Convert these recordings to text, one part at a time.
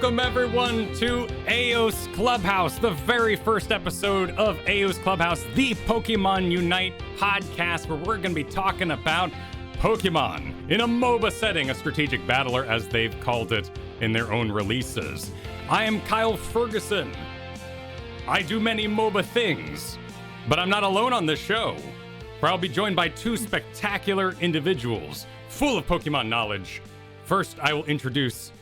Welcome everyone to Aeos Clubhouse, the very first episode of Aeos Clubhouse, the Pokémon UNITE podcast, where we're going to be talking about Pokemon in a MOBA setting, a strategic battler as they've called it in their own releases. I am Kyle Fergusson. I do many MOBA things, but I'm not alone on this show, where I'll be joined by two spectacular individuals full of Pokemon knowledge. First, I will introduce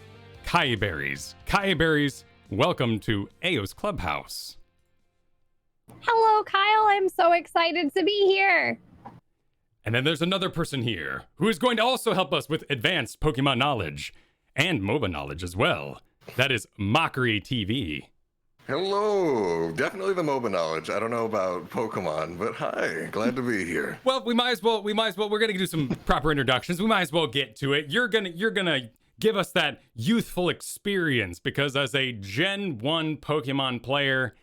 Kiyeberries. Kiyeberries, welcome to Aeos Clubhouse. Hello, Kyle. I'm so excited to be here. And then there's another person here who is going to also help us with advanced Pokemon knowledge and MOBA knowledge as well. That is Mochrie TV. Hello, definitely the MOBA knowledge. I don't know about Pokemon, but hi, glad to be here. Well, we might as well, we're gonna do some proper introductions. We might as well get to it. You're gonna give us that youthful experience, because as a Gen 1 Pokemon player,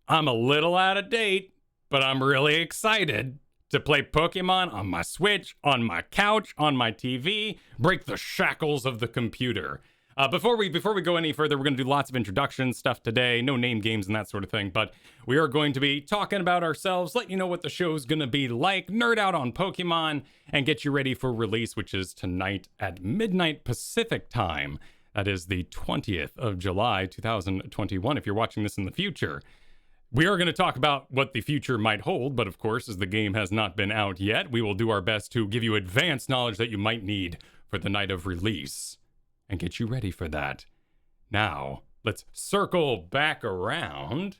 I'm a little out of date, but I'm really excited to play Pokemon on my Switch, on my couch, on my TV, break the shackles of the computer. Before we go any further, we're going to do lots of introduction stuff today, no name games and that sort of thing, but we are going to be talking about ourselves, let you know what the show's going to be like, nerd out on Pokemon, and get you ready for release, which is tonight at midnight Pacific time. That is the 20th of July, 2021, if you're watching this in the future. We are going to talk about what the future might hold, but of course, as the game has not been out yet, we will do our best to give you advanced knowledge that you might need for the night of release and get you ready for that. Now, let's circle back around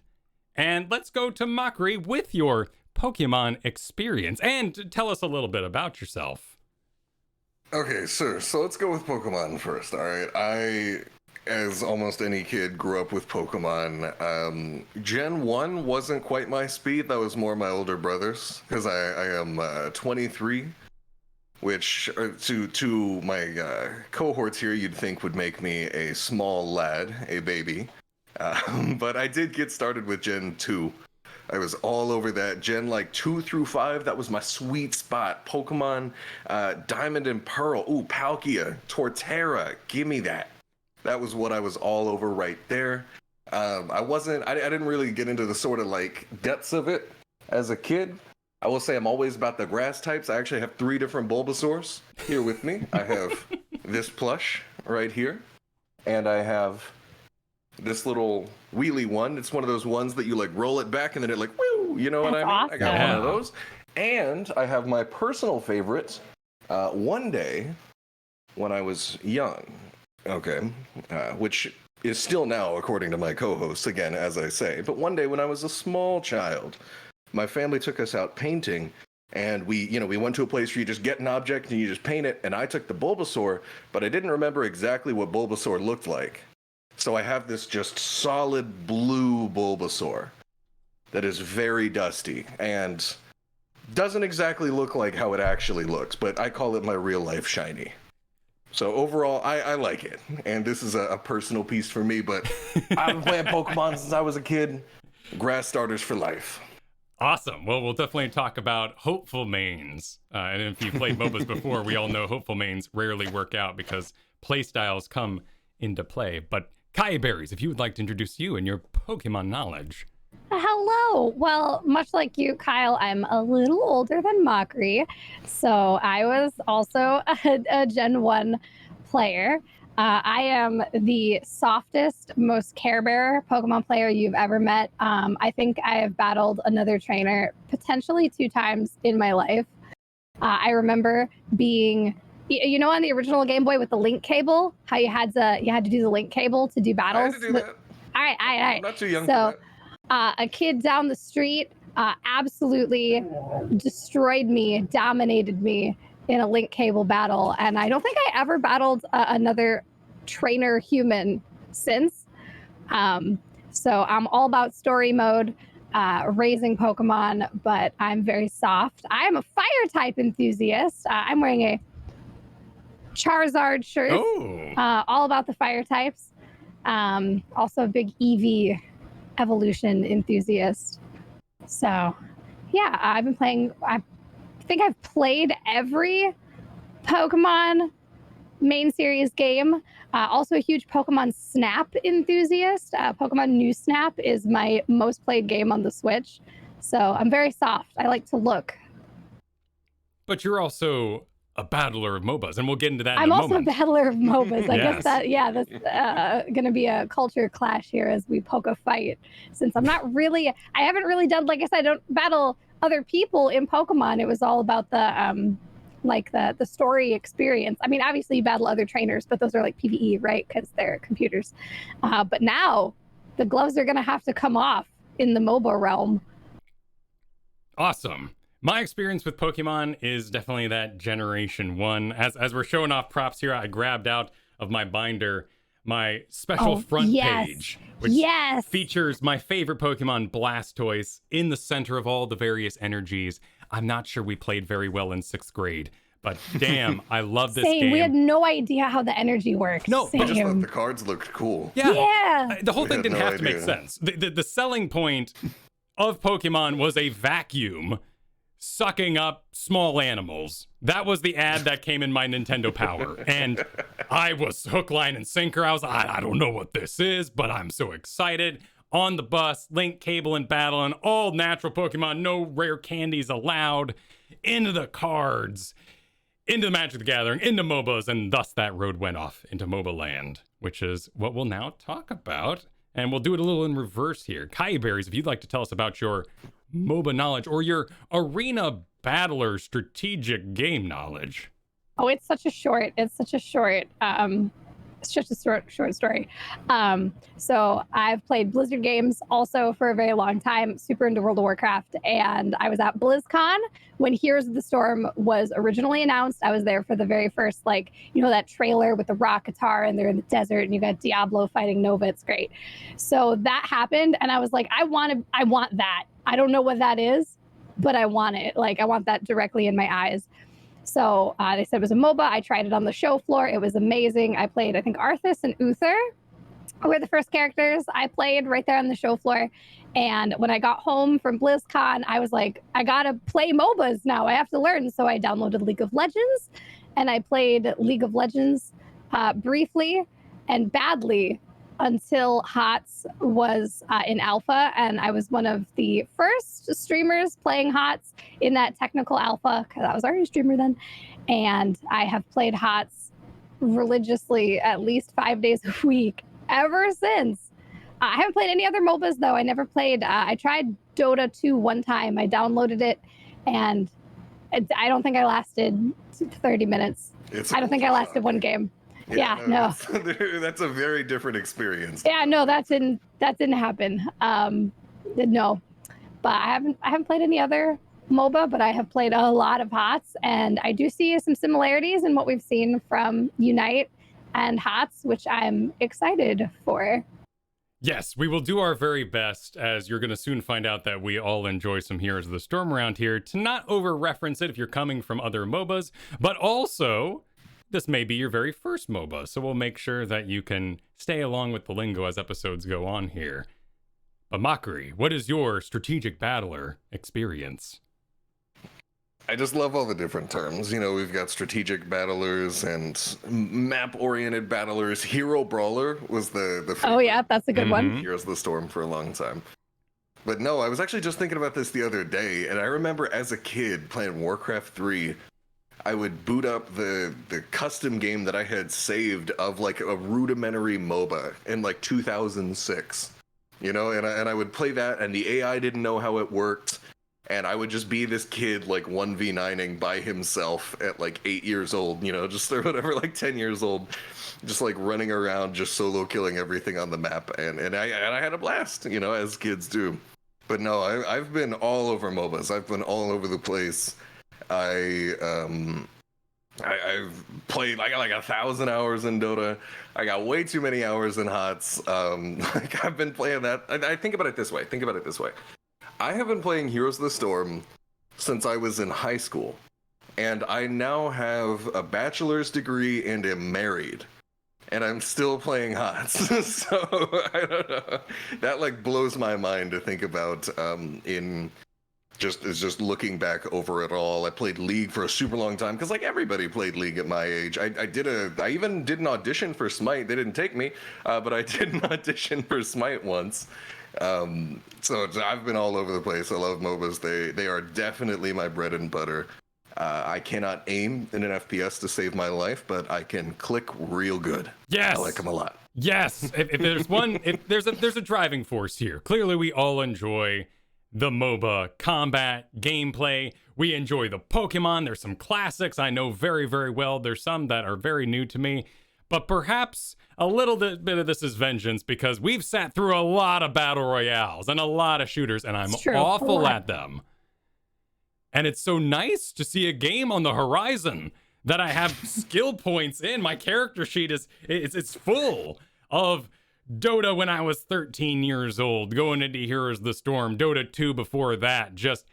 and let's go to Mochrie with your Pokemon experience and tell us a little bit about yourself. Okay, sure. So let's go with Pokemon first, all right? I, as almost any kid, grew up with Pokemon. Gen 1 wasn't quite my speed. That was more my older brother's, because I am 23. Which, to my cohorts here, you'd think would make me a small lad, a baby. But I did get started with Gen 2. I was all over that. Gen 2 through 5, that was my sweet spot. Pokemon Diamond and Pearl. Ooh, Palkia, Torterra, give me that. That was what I was all over right there. I didn't really get into the sort of depths of it as a kid. I will say I'm always about the grass types. I actually have 3 different Bulbasaurs here with me. I have this plush right here, and I have this little wheelie one. It's one of those ones that you roll it back and then it woo, you know what I mean? Awesome. I got one of those. And I have my personal favorite, one day when I was young, okay, which is still now according to my co-hosts, again, as I say, but one day when I was a small child, my family took us out painting, and we went to a place where you just get an object and you just paint it, and I took the Bulbasaur, but I didn't remember exactly what Bulbasaur looked like. So I have this just solid blue Bulbasaur that is very dusty and doesn't exactly look like how it actually looks, but I call it my real life shiny. So overall, I like it, and this is a personal piece for me, but I've been playing Pokemon since I was a kid. Grass starters for life. Awesome. Well, we'll definitely talk about hopeful mains. And if you've played MOBAs before, we all know hopeful mains rarely work out because playstyles come into play. But Kiyeberries, if you would like to introduce you and your Pokemon knowledge. Hello. Well, much like you, Kyle, I'm a little older than Mochrie. So I was also a Gen 1 player. I am the softest, most Care Bear Pokemon player you've ever met. I think I have battled another trainer potentially 2 times in my life. I remember being, on the original Game Boy with the link cable, how you had to do the link cable to do battles. I had to do that. All right. I'm not too young for that. A kid down the street absolutely destroyed me, dominated me in a link cable battle, and I don't think I ever battled another trainer human since. So I'm all about story mode, raising Pokemon, but I'm very soft. I am a fire type enthusiast. I'm wearing a Charizard shirt. All about the fire types. Also a big EV evolution enthusiast. So yeah, I've been playing, I think I've played every Pokemon main series game. Also a huge Pokemon Snap enthusiast. Pokemon New Snap is my most played game on the Switch. So I'm very soft. I like to look. But you're also a battler of MOBAs, and we'll get into that in I'm a also moment. a battler of MOBAs. I Yes. guess that, yeah, that's going to be a culture clash here as we poke a fight. Since I haven't really done, like I said, I don't battle other people in Pokemon. It was all about the, the story experience. I mean, obviously you battle other trainers, but those are like PvE, right? Because they're computers. But now the gloves are going to have to come off in the MOBA realm. Awesome. My experience with Pokemon is definitely that Generation 1. As we're showing off props here, I grabbed out of my binder my special front page, which features my favorite Pokemon, Blastoise, in the center of all the various energies. I'm not sure we played very well in 6th grade, but damn, I love this game. We had no idea how the energy works. No, I just thought the cards looked cool. Yeah. The whole thing didn't have to make sense. The selling point of Pokemon was a vacuum sucking up small animals. That was the ad that came in my Nintendo Power. And I was hook, line, and sinker. I was like, I don't know what this is, but I'm so excited. On the bus, Link, Cable, and Battle, and all natural Pokemon, no rare candies allowed. Into the cards, into the Magic the Gathering, into MOBAs, and thus that road went off into MOBA land, which is what we'll now talk about. And we'll do it a little in reverse here. Kiyeberries, if you'd like to tell us about your MOBA knowledge or your arena battler strategic game knowledge. Oh, it's such a short story. So I've played Blizzard games also for a very long time, super into World of Warcraft, and I was at BlizzCon when Heroes of the Storm was originally announced. I was there for the very first, that trailer with the rock guitar and they're in the desert and you got Diablo fighting Nova. It's great. So that happened and I was like, I want that. I don't know what that is, but I want it. I want that directly in my eyes. So they said it was a MOBA. I tried it on the show floor. It was amazing. I played, I think, Arthas and Uther were the first characters I played right there on the show floor. And when I got home from BlizzCon, I was like, I gotta play MOBAs now. I have to learn. So I downloaded League of Legends and I played League of Legends briefly and badly until HOTS was in alpha, and I was one of the first streamers playing HOTS in that technical alpha, because I was already a streamer then, and I have played HOTS religiously at least 5 days a week ever since. I haven't played any other MOBAs, though. I never played, I tried Dota 2 one time. I downloaded it, and I don't think I lasted 30 minutes. I don't think I lasted one game. Yeah, no. That's a very different experience. Yeah, no, that didn't happen. No, but I haven't played any other MOBA, but I have played a lot of HOTS, and I do see some similarities in what we've seen from UNITE and HOTS, which I'm excited for. Yes, we will do our very best, as you're going to soon find out that we all enjoy some Heroes of the Storm around here, to not over-reference it if you're coming from other MOBAs, but also this may be your very first MOBA, so we'll make sure that you can stay along with the lingo as episodes go on here. But Mochrie, what is your strategic battler experience? I just love all the different terms. We've got strategic battlers and map-oriented battlers. Hero Brawler was the Oh yeah, that's a good one. Heroes of the Storm for a long time. But no, I was actually just thinking about this the other day, and I remember as a kid playing Warcraft 3, I would boot up the custom game that I had saved of a rudimentary MOBA in 2006, and I would play that, and the AI didn't know how it worked, and I would just be this kid 1v9ing by himself at 8 years old, just or whatever, 10 years old, just running around, just solo killing everything on the map, and I had a blast, as kids do. But no, I've been all over MOBAs. I've been all over the place. I've played, I got 1,000 hours in Dota. I got way too many hours in HOTS. I've been playing that. I think about it this way. I have been playing Heroes of the Storm since I was in high school. And I now have a bachelor's degree and am married. And I'm still playing HOTS. So, I don't know. That blows my mind to think about in just looking back over it all. I played League for a super long time because like everybody played League at my age. I even did an audition for Smite. They didn't take me, but I did an audition for Smite once. So I've been all over the place. I love MOBAs. They are definitely my bread and butter. I cannot aim in an FPS to save my life, but I can click real good. Yes, I like them a lot. Yes, if there's one, if there's a driving force here. Clearly, we all enjoy the MOBA combat gameplay. We enjoy the Pokemon. There's some classics I know very, very well. There's some that are very new to me. But perhaps a little bit of this is vengeance because we've sat through a lot of battle royales and a lot of shooters, and I'm awful at them. And it's so nice to see a game on the horizon that I have skill points in. My character sheet it's full of Dota when I was 13 years old, going into Heroes of the Storm, Dota 2 before that, just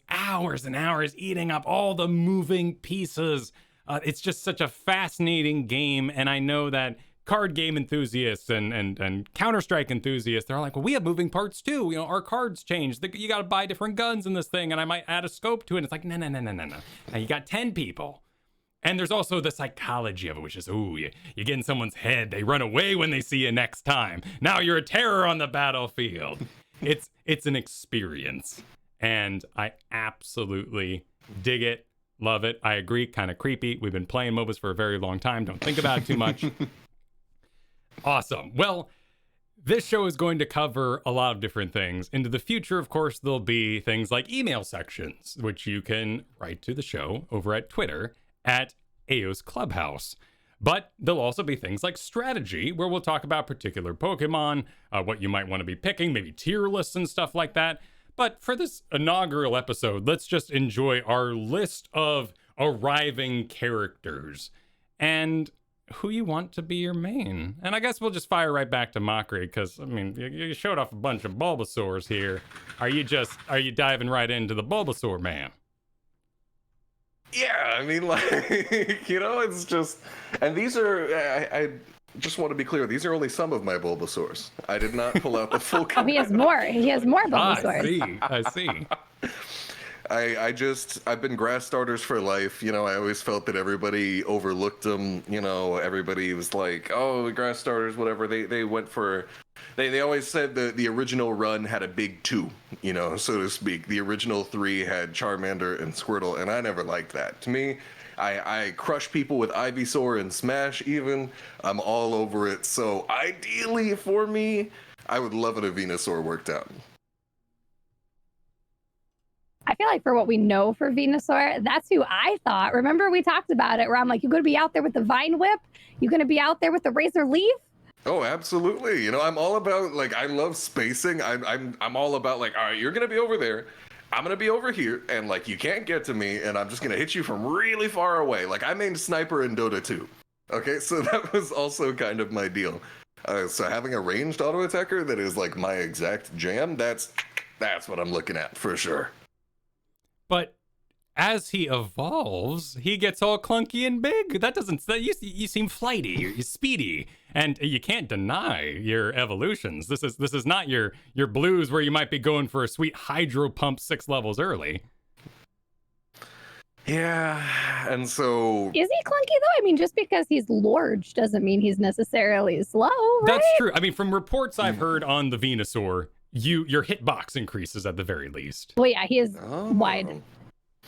hours and hours eating up all the moving pieces. It's just such a fascinating game, and I know that card game enthusiasts and Counter-Strike enthusiasts, they're like, well, we have moving parts too. You know, our cards change. You got to buy different guns in this thing, and I might add a scope to it. It's like, no. Now you got 10 people. And there's also the psychology of it, which is, ooh, you get in someone's head. They run away when they see you next time. Now you're a terror on the battlefield. It's an experience, and I absolutely dig it, love it. I agree, kind of creepy. We've been playing MOBAs for a very long time. Don't think about it too much. Awesome. Well, this show is going to cover a lot of different things. Into the future, of course, there'll be things like email sections, which you can write to the show over at Twitter at Aeos Clubhouse. But there'll also be things like strategy, where we'll talk about particular Pokemon, what you might want to be picking, maybe tier lists and stuff like that. But for this inaugural episode, let's just enjoy our list of arriving characters and who you want to be your main. And I guess we'll just fire right back to Mochrie, because, I mean, you showed off a bunch of Bulbasaurs here. Are you diving right into the Bulbasaur man? Yeah, I mean, like, you know, it's just, and these are, I just want to be clear, these are only some of my Bulbasaurs. I did not pull out the full. Oh, he has more. He has more Bulbasaurs. I see. I've been grass starters for life. You know, I always felt that everybody overlooked them. You know, everybody was like, oh, the grass starters, whatever. They went for, they always said the original run had a big two, you know, so to speak. The original three had Charmander and Squirtle, and I never liked that. To me, I crush people with Ivysaur and Smash even. I'm all over it. So ideally for me, I would love it if Venusaur worked out. I feel like for what we know for Venusaur, that's who I thought. Remember we talked about it where I'm like, you're going to be out there with the Vine Whip? You're going to be out there with the Razor Leaf? Oh, absolutely. You know, I'm all about, like, I love spacing. I'm all about, like, all right, you're going to be over there. I'm going to be over here. And, like, you can't get to me. And I'm just going to hit you from really far away. Like, I mained Sniper in Dota 2. Okay, so that was also kind of my deal. So having a ranged auto attacker that is, like, my exact jam, that's what I'm looking at for sure. But as he evolves, he gets all clunky and big. You seem flighty, you're speedy, and you can't deny your evolutions. This is not your blues where you might be going for a sweet hydro pump 6 levels early. Yeah, and so... Is he clunky, though? I mean, just because he's large doesn't mean he's necessarily slow, right? That's true. I mean, from reports I've heard on the Venusaur, your hitbox increases at the very least. Well, yeah, he is wide.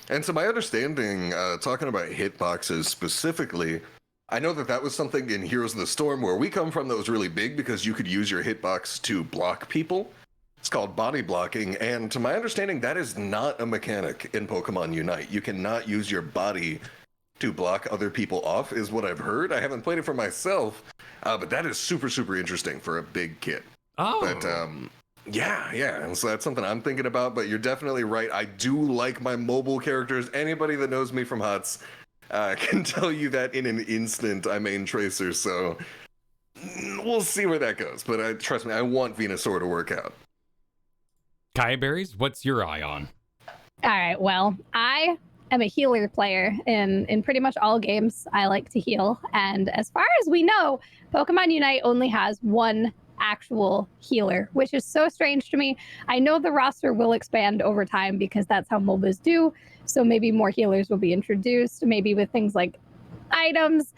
And to my understanding, talking about hitboxes specifically, I know that was something in Heroes of the Storm where we come from that was really big because you could use your hitbox to block people. It's called body blocking, and to my understanding, that is not a mechanic in Pokémon UNITE. You cannot use your body to block other people off, is what I've heard. I haven't played it for myself, but that is super, super interesting for a big kid. Oh. But, yeah, and so that's something I'm thinking about, but you're definitely right. I do like my mobile characters. Anybody that knows me from HUTS can tell you that in an instant I main Tracer, so we'll see where that goes. But trust me, I want Venusaur to work out. Kiyeberries, what's your eye on? All right, well, I am a healer player in pretty much all games. I like to heal, and as far as we know, Pokemon UNITE only has one actual healer, which is so strange to me. I know the roster will expand over time because that's how MOBAs do. So maybe more healers will be introduced, maybe with things like items,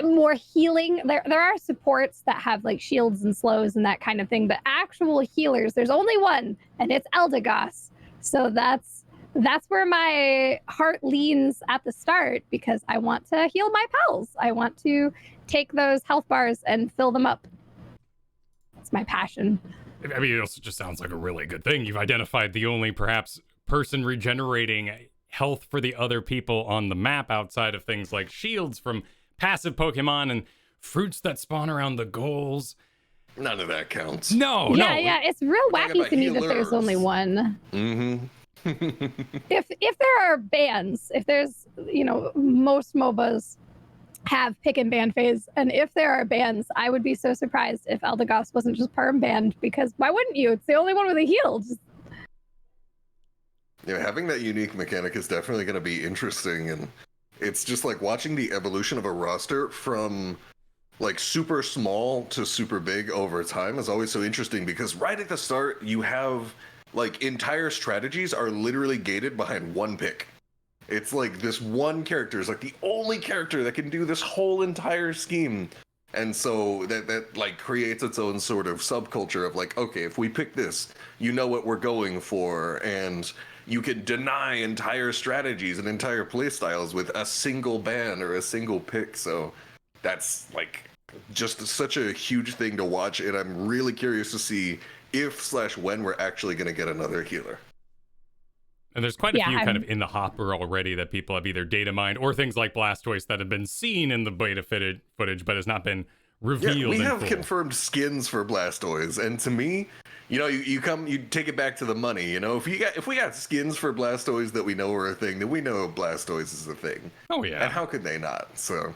more healing. There are supports that have like shields and slows and that kind of thing, but actual healers, there's only one, and it's Eldegoss. So that's where my heart leans at the start, because I want to heal my pals. I want to take those health bars and fill them up. That's my passion. I mean, it also just sounds like a really good thing. You've identified the only perhaps person regenerating health for the other people on the map outside of things like shields from passive Pokemon and fruits that spawn around the goals. None of that counts. No. Yeah, it's real wacky to me that there's only one. Mm-hmm. If there are bans, if there's, most MOBAs have pick and ban phase, and if there are bans, I would be so surprised if Eldegoss wasn't just perm banned, because why wouldn't you? It's the only one with a heal. Yeah, having that unique mechanic is definitely going to be interesting, and it's just like watching the evolution of a roster from like super small to super big over time is always so interesting, because right at the start you have like entire strategies are literally gated behind one pick. It's like this one character is like the only character that can do this whole entire scheme. And so that like creates its own sort of subculture of like, okay, if we pick this, you know what we're going for, and you can deny entire strategies and entire playstyles with a single ban or a single pick. So that's like just such a huge thing to watch, and I'm really curious to see if/when we're actually going to get another healer. And there's quite a few kind of in the hopper already that people have either data mined or things like Blastoise that have been seen in the beta footage but has not been revealed. Yeah, we have full. confirmed skins for Blastoise, and to me, you take it back to the money. If we got skins for Blastoise that we know are a thing, then we know Blastoise is a thing. Oh yeah. And how could they not? So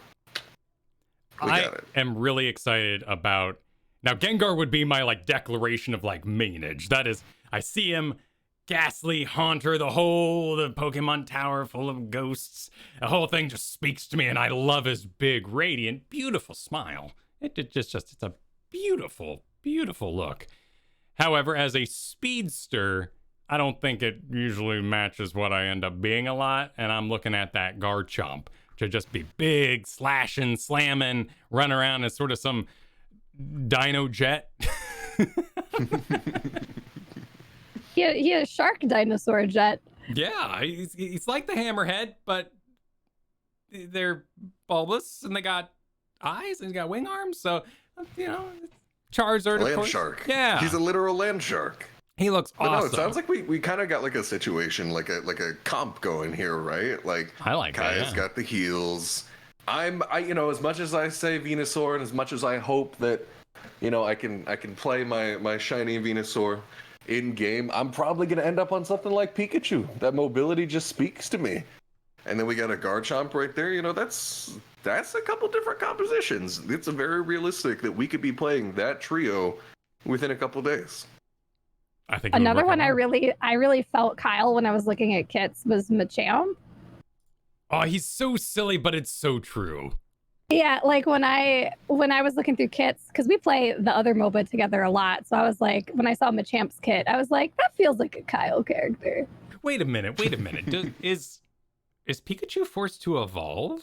I am really excited about now. Gengar would be my like declaration of like mainage. That is, I see him. Ghastly Haunter, the Pokemon Tower full of ghosts. The whole thing just speaks to me, and I love his big, radiant, beautiful smile. It's a beautiful, beautiful look. However, as a speedster, I don't think it usually matches what I end up being a lot, and I'm looking at that Garchomp to just be big, slashing, slamming, run around as sort of some dino jet. He has shark dinosaur jet. Yeah, he's like the Hammerhead, but they're bulbous and they got eyes and he's got wing arms. So, Charizard, land of course. shark. Yeah, he's a literal land shark. He looks awesome. No, it sounds like we kind of got like a situation, like a comp going here, right? Like I like Kai's got the heals. I as much as I say Venusaur, and as much as I hope that I can play my shiny Venusaur in game, I'm probably gonna end up on something like Pikachu. That mobility just speaks to me. And then we got a Garchomp right there. That's a couple different compositions. It's very realistic that we could be playing that trio within a couple days. I think another one I really felt, Kyle, when I was looking at kits was Machamp. Oh, he's so silly, but it's so true. Yeah, like when I was looking through kits, because we play the other MOBA together a lot, so I was like, when I saw Machamp's kit, I was like, that feels like a Kyle character. Wait a minute. Is Pikachu forced to evolve?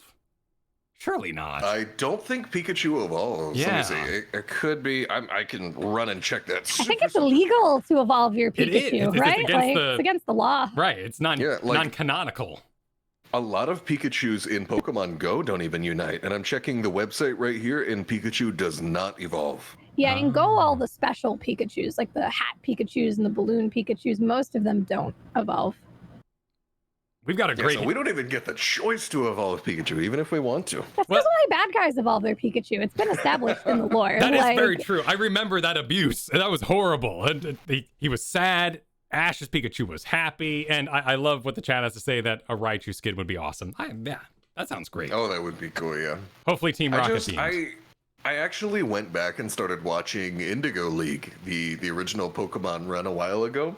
Surely not. I don't think Pikachu evolves. Yeah. Let me see. It could be. I can run and check that. I think it's illegal to evolve your Pikachu, right? It's against the law. Right. It's non-canonical. A lot of Pikachus in Pokemon Go don't even unite, and I'm checking the website right here, and Pikachu does not evolve. Yeah, in Go, all the special Pikachus, like the hat Pikachus and the balloon Pikachus, most of them don't evolve. We've got a great... So we don't even get the choice to evolve Pikachu, even if we want to. That's because only bad guys evolve their Pikachu. It's been established in the lore. That is very true. I remember that abuse. That was horrible. And he was sad. Ash's Pikachu was happy. And I love what the chat has to say, that a Raichu skin would be awesome. Yeah, that sounds great. Oh, that would be cool, yeah. Hopefully Team Rocket themed. I actually went back and started watching Indigo League, the original Pokemon run a while ago.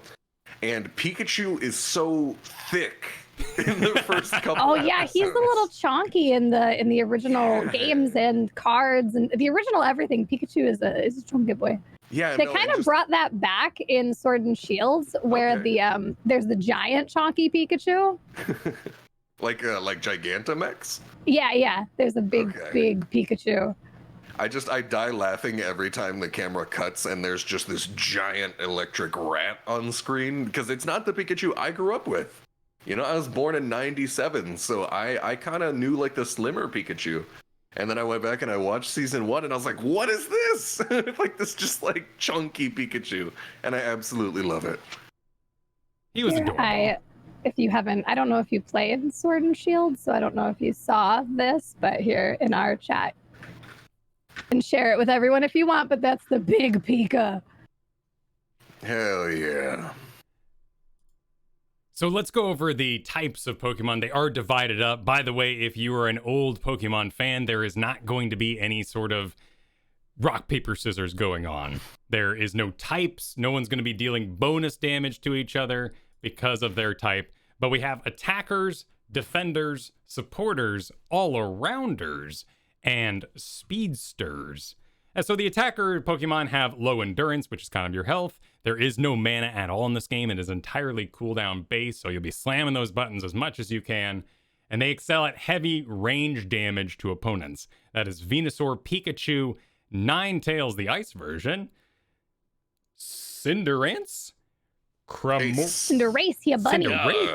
And Pikachu is so thick in the first couple. Oh yeah, he's a little chonky in the original games and cards and the original everything. Pikachu is a chunky boy. Yeah, They kind of brought that back in Sword and Shields, where there's the giant chonky Pikachu. like Gigantamax. Yeah. There's a big Pikachu. I die laughing every time the camera cuts and there's just this giant electric rat on screen because it's not the Pikachu I grew up with. You know, I was born in '97, so I kind of knew like the slimmer Pikachu. And then I went back and I watched season 1 and I was like, what is this? Like this just like chunky Pikachu. And I absolutely love it. He was adorable. If you haven't, I don't know if you played Sword and Shield, so I don't know if you saw this, but here in our chat, and share it with everyone if you want, but that's the big Pika. Hell yeah. So let's go over the types of Pokemon. They are divided up. By the way, if you are an old Pokemon fan, there is not going to be any sort of rock, paper, scissors going on. There is no types. No one's going to be dealing bonus damage to each other because of their type. But we have attackers, defenders, supporters, all-arounders, and speedsters. And so the attacker Pokemon have low endurance, which is kind of your health. There is no mana at all in this game. It is entirely cooldown based, so you'll be slamming those buttons as much as you can. And they excel at heavy range damage to opponents. That is Venusaur, Pikachu, Ninetales, the ice version, Cinderace, Cinderace, ya bunny.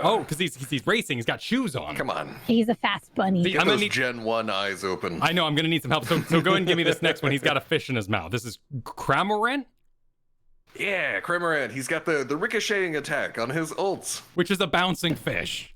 Oh, because he's racing. He's got shoes on. Come on. He's a fast bunny. Get those Gen 1 eyes open. I know, I'm going to need some help. So go ahead and give me this next one. He's got a fish in his mouth. This is Cramorant? Yeah, Cramorant. He's got the ricocheting attack on his ults. Which is a bouncing fish.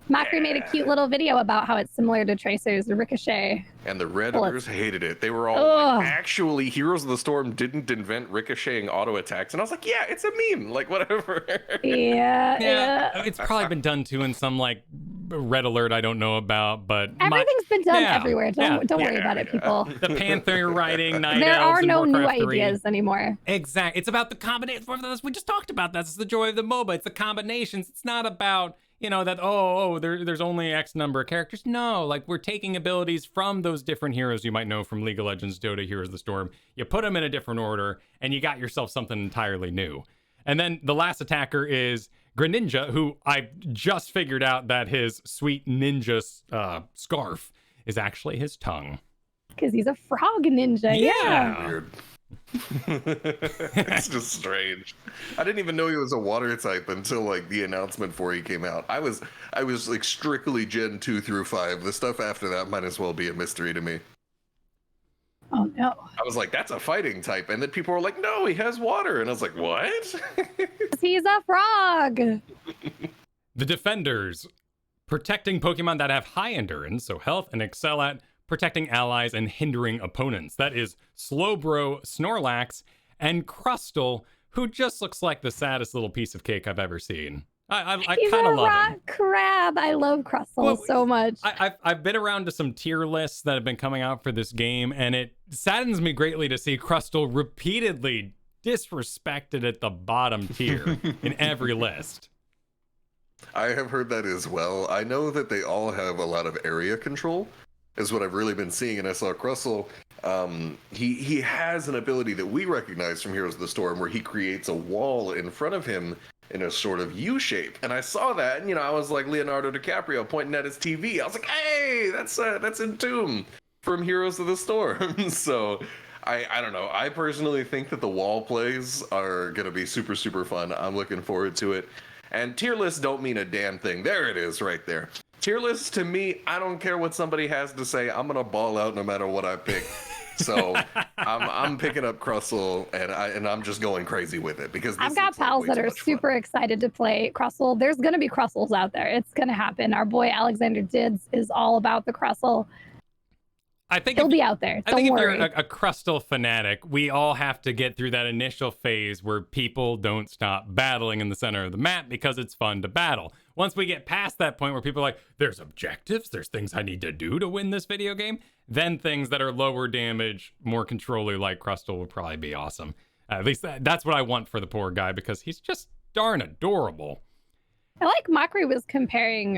Mochrie made a cute little video about how it's similar to Tracer's Ricochet. And the Redditors hated it. They were all like, actually, Heroes of the Storm didn't invent ricocheting auto attacks. And I was like, yeah, it's a meme. Like, whatever. Yeah. It's probably been done too in some like red alert I don't know about, but everything's been done everywhere. Don't worry about it, people. The Panther writing, Night there Elves, are no Warcraft new 3. ideas anymore. Exactly. It's about the combination. We just talked about that. It's the joy of the MOBA. It's the combinations. It's not about, you know, that, there's only X number of characters. No, like we're taking abilities from those different heroes you might know from League of Legends, Dota, Heroes of the Storm. You put them in a different order, and you got yourself something entirely new. And then the last attacker is Greninja, who I just figured out that his sweet ninja scarf is actually his tongue. Because he's a frog ninja. Yeah. Weird. It's just strange. I didn't even know he was a water type until like the announcement before he came out. I was like strictly Gen 2 through 5. The stuff after that might as well be a mystery to me. Oh no. I was like, that's a fighting type. And then people were like, no, he has water. And I was like, what? He's a frog. The defenders, protecting Pokemon that have high endurance, so health, and excel at protecting allies and hindering opponents. That is Slowbro, Snorlax, and Crustle, who just looks like the saddest little piece of cake I've ever seen. I kind of love him. Crab. I love Crustle so much. I've been around to some tier lists that have been coming out for this game, and it saddens me greatly to see Crustle repeatedly disrespected at the bottom tier in every list. I have heard that as well. I know that they all have a lot of area control, is what I've really been seeing in SR Crustle. He has an ability that we recognize from Heroes of the Storm where he creates a wall in front of him in a sort of U shape. And I saw that, and I was like Leonardo DiCaprio pointing at his TV. I was like, hey, that's Entomb from Heroes of the Storm. So I don't know. I personally think that the wall plays are going to be super, super fun. I'm looking forward to it. And tier lists don't mean a damn thing. There it is right there. Tier lists to me, I don't care what somebody has to say. I'm going to ball out no matter what I pick. So I'm picking up Crustle, and I'm just going crazy with it because I've got pals that are super excited to play Crustle. There's going to be Crustles out there. It's going to happen. Our boy Alexander Dids is all about the Crustle. I think he'll be out there. I think if you're a Crustle fanatic, we all have to get through that initial phase where people don't stop battling in the center of the map because it's fun to battle. Once we get past that point where people are like, there's objectives, there's things I need to do to win this video game, then things that are lower damage, more controller like Crustle would probably be awesome. At least that's what I want for the poor guy because he's just darn adorable. I like Mochrie was comparing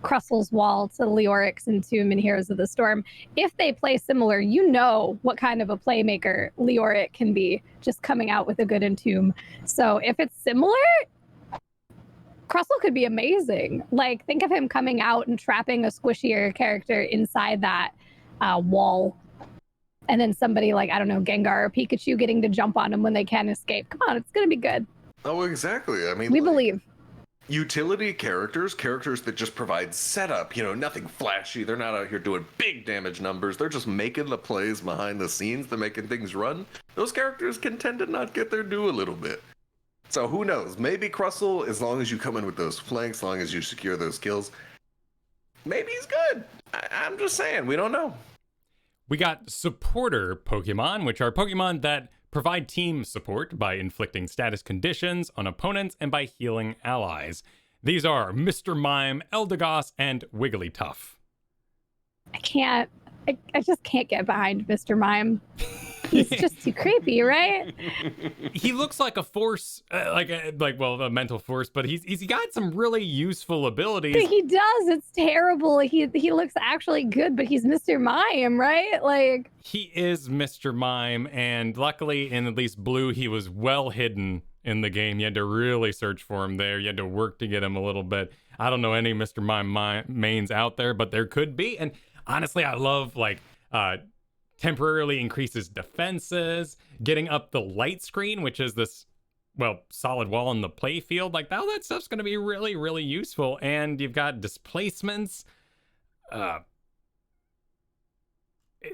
Crustle's Wall to Leoric's Entomb in Heroes of the Storm. If they play similar, you know what kind of a playmaker Leoric can be, just coming out with a good Entomb. So if it's similar, Crustle could be amazing. Like, think of him coming out and trapping a squishier character inside that wall. And then somebody like, I don't know, Gengar or Pikachu getting to jump on him when they can't escape. Come on, it's going to be good. Oh, exactly. I mean, we like, believe. Utility characters that just provide setup, nothing flashy. They're not out here doing big damage numbers. They're just making the plays behind the scenes. They're making things run. Those characters can tend to not get their due a little bit. So who knows? Maybe Crustle, as long as you come in with those flanks, as long as you secure those kills, maybe he's good. I'm just saying, we don't know. We got supporter Pokemon, which are Pokemon that provide team support by inflicting status conditions on opponents and by healing allies. These are Mr. Mime, Eldegoss, and Wigglytuff. I just can't get behind Mr. Mime. He's just too creepy, right? He looks like a force, a mental force, but he's got some really useful abilities. He does. It's terrible. He looks actually good, but he's Mr. Mime, right? Like, he is Mr. Mime, and luckily in at least Blue, he was well hidden in the game. You had to really search for him there. You had to work to get him a little bit. I don't know any Mr. Mime mains out there, but there could be. And honestly, I love temporarily increases defenses, getting up the light screen, which is this, solid wall in the play field. Like, all that stuff's going to be really, really useful. And you've got displacements.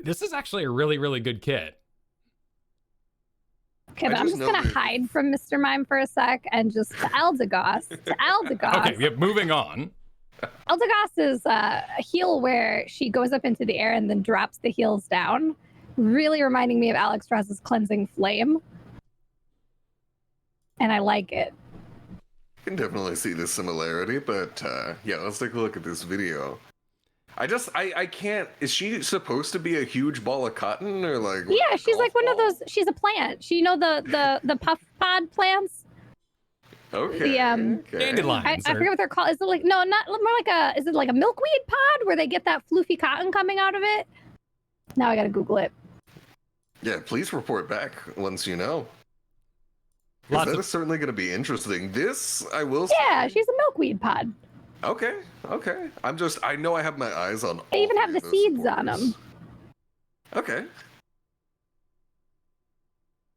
This is actually a really, really good kit. Okay, but I'm just going to hide from Mr. Mime for a sec and just to Eldegoss. Okay, yeah, moving on. Eldegoss is a heal where she goes up into the air and then drops the heals down, really reminding me of Alex Ross's Cleansing Flame. And I like it. I can definitely see the similarity, but let's take a look at this video. I can't, is she supposed to be a huge ball of cotton or like? Yeah, she's like one of those, she's a plant. The puff pod plants? Okay. Dandelions. I forget what they're called. Is it like, no, not more like is it like a milkweed pod where they get that floofy cotton coming out of it? Now I gotta Google it. Yeah, please report back once you know. That is certainly going to be interesting. This, I will say. Yeah, she's a milkweed pod. Okay. I know I have my eyes on all. They even have the seeds on them. Okay.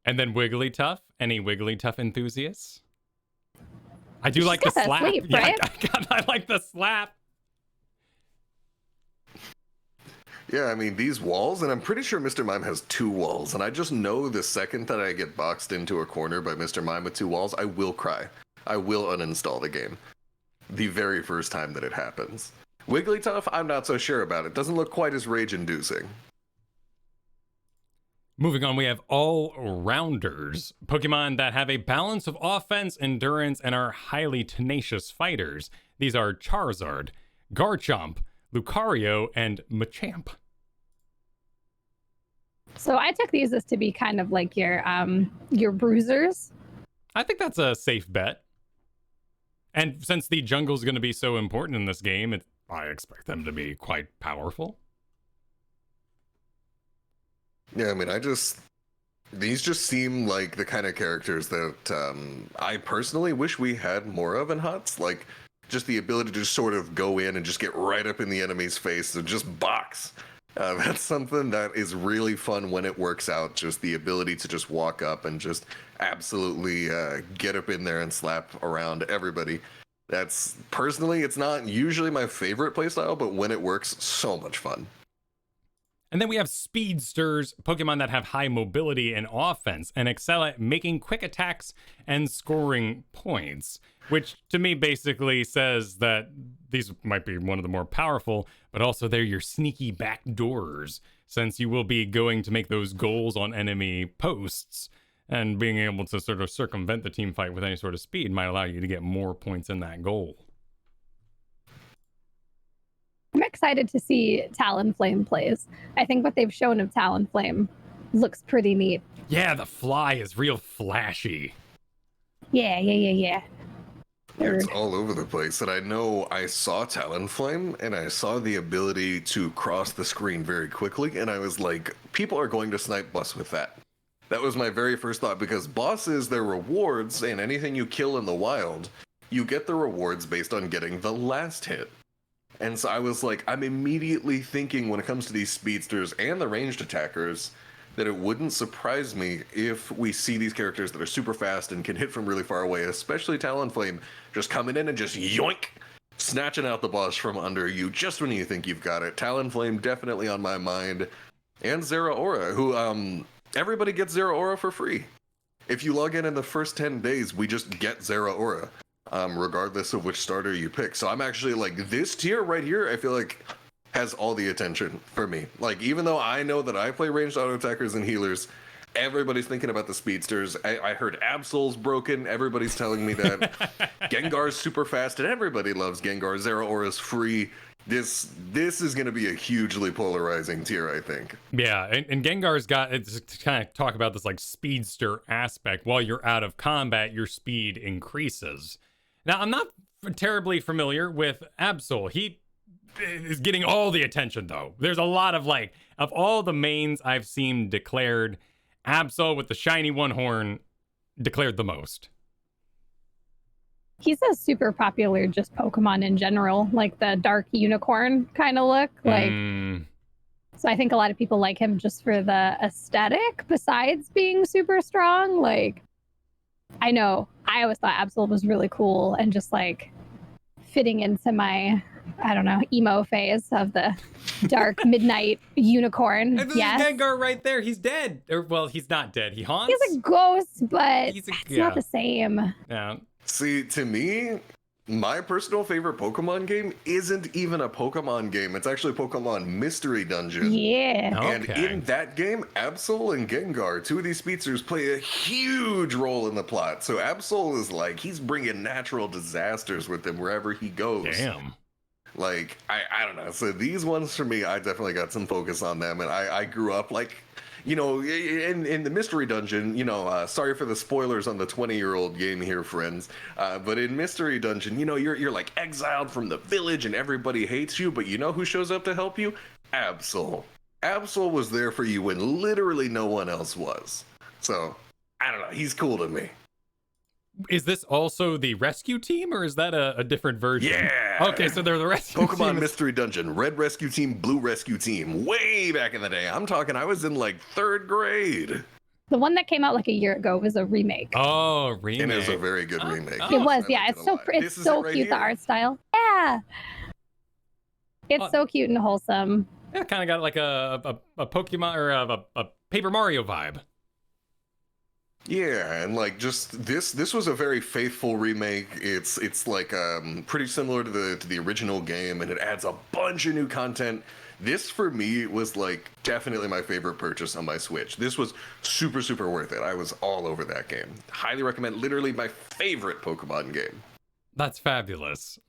And then Wigglytuff. Any Wigglytuff enthusiasts? I do like the slap. Sleep, right? I like the slap. Yeah, I mean, these walls, and I'm pretty sure Mr. Mime has 2 walls, and I just know the second that I get boxed into a corner by Mr. Mime with 2 walls, I will cry. I will uninstall the game. The very first time that it happens. Wigglytuff, I'm not so sure about. It doesn't look quite as rage-inducing. Moving on, we have all-rounders, Pokemon that have a balance of offense, endurance, and are highly tenacious fighters. These are Charizard, Garchomp, Lucario, and Machamp. So I took these as to be kind of like your bruisers. I think that's a safe bet. And since the jungle is going to be so important in this game, I expect them to be quite powerful. Yeah, I mean, these just seem like the kind of characters that I personally wish we had more of in HOTS. Like, just the ability to just sort of go in and just get right up in the enemy's face and just box. That's something that is really fun when it works out. Just the ability to just walk up and just absolutely get up in there and slap around everybody. That's, personally, it's not usually my favorite playstyle, but when it works, so much fun. And then we have speedsters, Pokemon that have high mobility and offense and excel at making quick attacks and scoring points, which to me basically says that these might be one of the more powerful, but also they're your sneaky backdoors, since you will be going to make those goals on enemy posts, and being able to sort of circumvent the team fight with any sort of speed might allow you to get more points in that goal. I'm excited to see Talonflame plays. I think what they've shown of Talonflame looks pretty neat. Yeah, the fly is real flashy. Yeah. Third. It's all over the place. And I know I saw Talonflame and I saw the ability to cross the screen very quickly. And I was like, people are going to snipe boss with that. That was my very first thought, because bosses, their rewards, and anything you kill in the wild, you get the rewards based on getting the last hit. And so I was like, I'm immediately thinking when it comes to these speedsters and the ranged attackers, that it wouldn't surprise me if we see these characters that are super fast and can hit from really far away, especially Talonflame, just coming in and just yoink, snatching out the boss from under you just when you think you've got it. Talonflame definitely on my mind. And Zeraora, who, everybody gets Zeraora for free. If you log in the first 10 days, we just get Zeraora, regardless of which starter you pick. So I'm actually like, this tier right here, I feel like has all the attention for me. Like, even though I know that I play ranged auto attackers and healers, everybody's thinking about the speedsters. I heard Absol's broken. Everybody's telling me that. Gengar's super fast, and everybody loves Gengar. Zeraora's free. This is going to be a hugely polarizing tier, I think. Yeah, and Gengar's got, it's to kind of talk about this like speedster aspect. While you're out of combat, your speed increases. Now, I'm not terribly familiar with Absol. He is getting all the attention, though. There's a lot of like, of all the mains I've seen declared, Absol with the shiny one horn declared the most. He's a super popular just Pokemon in general, like the dark unicorn kind of look. Like, so I think a lot of people like him just for the aesthetic, besides being super strong. Like, I know I always thought Absol was really cool and just like fitting into my, I don't know, emo phase of the dark midnight unicorn. And yes. Gengar right there, he's dead. Or, well, he's not dead. He haunts. He's a ghost, but it's not the same. Yeah. See, to me, my personal favorite Pokemon game isn't even a Pokemon game. It's actually Pokemon Mystery Dungeon. Yeah. And in that game, Absol and Gengar, two of these speedsters, play a huge role in the plot. So Absol is like, he's bringing natural disasters with him wherever he goes. Damn. Like, I don't know. So these ones, for me, I definitely got some focus on them. And I grew up, like, you know, in the Mystery Dungeon, you know, sorry for the spoilers on the 20-year-old game here, friends. But in Mystery Dungeon, you know, you're like exiled from the village and everybody hates you. But you know who shows up to help you? Absol. Absol was there for you when literally no one else was. So, I don't know. He's cool to me. Is this also the rescue team, or is that a different version? Yeah. Okay, so they're the rescue Pokemon team. Mystery Dungeon, Red Rescue Team, Blue Rescue Team, way back in the day. I'm talking, I was in like 3rd grade. The one that came out like a year ago was a remake. Oh, remake. And it was a very good remake. It was, yeah. It's so right cute, here. the art style. Yeah. It's so cute and wholesome. Yeah, kind of got like a Pokemon or a Paper Mario vibe. Yeah, and like just this was a very faithful remake. It's like pretty similar to the original game, and it adds a bunch of new content. This for me was like definitely my favorite purchase on my Switch. This was super worth it. I was all over that game. Highly recommend. Literally my favorite Pokemon game. That's fabulous.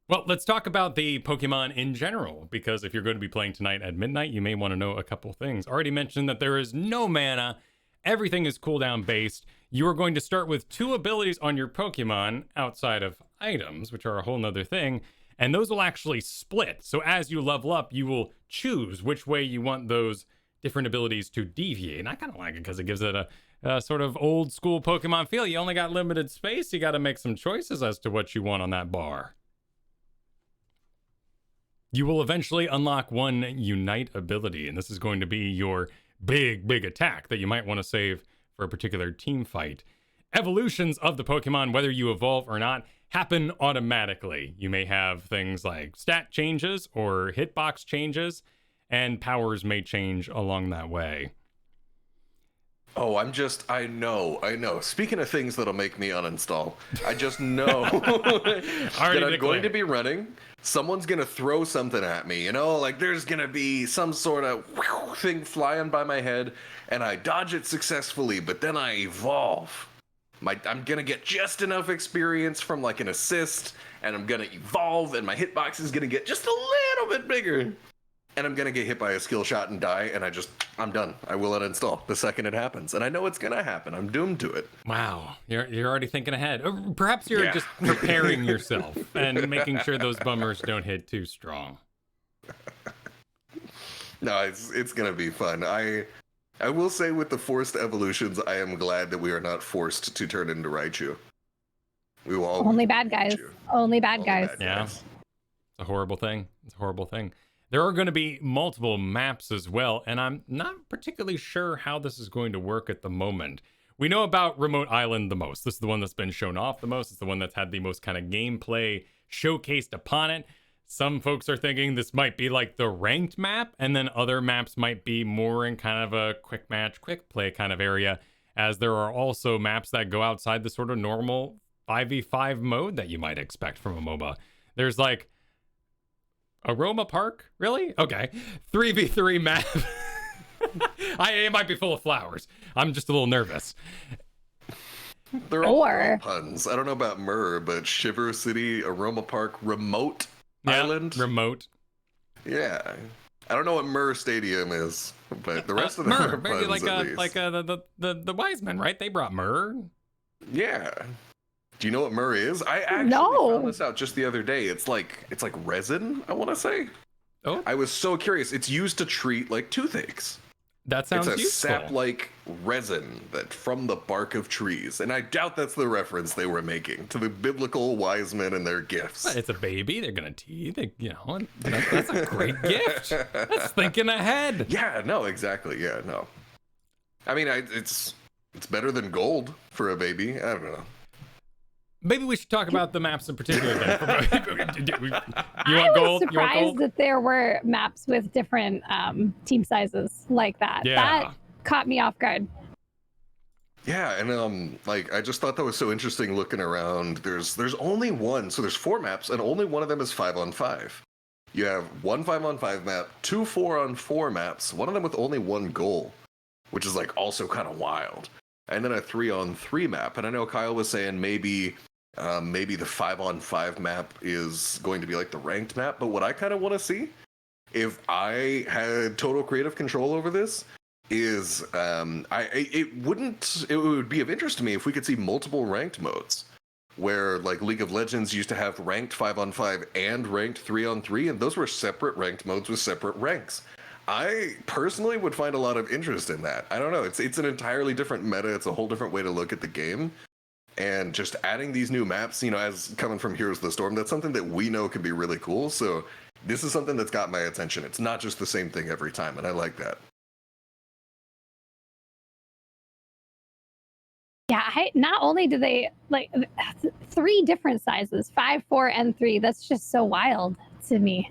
Well, let's talk about the Pokemon in general, because if you're going to be playing tonight at midnight, you may want to know a couple things. Already mentioned that there is no mana. Everything is cooldown based. You are going to start with 2 abilities on your Pokemon outside of items, which are a whole nother thing. And those will actually split. So as you level up, you will choose which way you want those different abilities to deviate. And I kind of like it because it gives it a sort of old school Pokemon feel. You only got limited space. You got to make some choices as to what you want on that bar. You will eventually unlock one Unite ability, and this is going to be your big attack that you might want to save for a particular team fight. Evolutions of the Pokemon, whether you evolve or not, happen automatically. You may have things like stat changes or hitbox changes, and powers may change along that way. Oh, I know. Speaking of things that'll make me uninstall, I just know that I'm going to be running. Someone's going to throw something at me, you know, like there's going to be some sort of thing flying by my head, and I dodge it successfully, but then I evolve. I'm going to get just enough experience from like an assist, and I'm going to evolve, and my hitbox is going to get just a little bit bigger. and I'm gonna get hit by a skill shot and die, and I'm done. I will uninstall the second it happens, and I know it's gonna happen. I'm doomed to it. Wow, you're already thinking ahead. Or perhaps you're Yeah. just preparing yourself and making sure those bummers don't hit too strong. No, it's gonna be fun. I will say with the forced evolutions, I am glad that we are not forced to turn into Raichu. We will always Only be bad guys. Raichu. Only bad guys. Yeah. It's a horrible thing. It's a horrible thing. There are going to be multiple maps as well, and I'm not particularly sure how this is going to work at the moment. We know about Remote Island the most. This is the one that's been shown off the most. It's the one that's had the most kind of gameplay showcased upon it. Some folks are thinking this might be like the ranked map, and then other maps might be more in kind of a quick match, quick play kind of area, as there are also maps that go outside the sort of normal 5v5 mode that you might expect from a MOBA. There's like Aroma Park? Really? Okay. 3v3 map. It might be full of flowers. I'm just a little nervous. They're all puns. I don't know about Myrrh, but Shiver City, Aroma Park, Remote Island. Remote. Yeah. I don't know what Myrrh Stadium is, but the rest of them are maybe puns at least. the wise men, right? They brought myrrh. Yeah. Do you know what myrrh is? I actually found this out just the other day. It's like resin, I want to say. Oh. I was so curious. It's used to treat like toothaches. That sounds useful. It's a useful. sap-like resin that from the bark of trees, and I doubt that's the reference they were making to the biblical wise men and their gifts. It's a baby. They're gonna teeth. That's a great gift. That's thinking ahead. Yeah. No. Exactly. Yeah. No. I mean, it's better than gold for a baby. I don't know. Maybe we should talk about the maps in particular. Then. You want I was gold? surprised that there were maps with different team sizes like that. Yeah. That caught me off guard. Yeah, and I just thought that was so interesting looking around. There's only one, so there's 4 maps, and only one of them is 5-on-5. You have one 5-on-5 map, 2 4-on-4 maps, one of them with only one goal, which is like also kind of wild, and then a 3-on-3 map. And I know Kyle was saying maybe the 5-on-5 map is going to be like the ranked map, but what I kind of want to see, if I had total creative control over this, is it would be of interest to me if we could see multiple ranked modes, where like League of Legends used to have ranked 5-on-5 and ranked 3-on-3, and those were separate ranked modes with separate ranks. I personally would find a lot of interest in that. I don't know, it's an entirely different meta. It's a whole different way to look at the game. And just adding these new maps, as coming from Heroes of the Storm, that's something that we know can be really cool. So this is something that's got my attention. It's not just the same thing every time, and I like that. Yeah, not only do they like 3 different sizes, 5, 4, and 3. That's just so wild to me.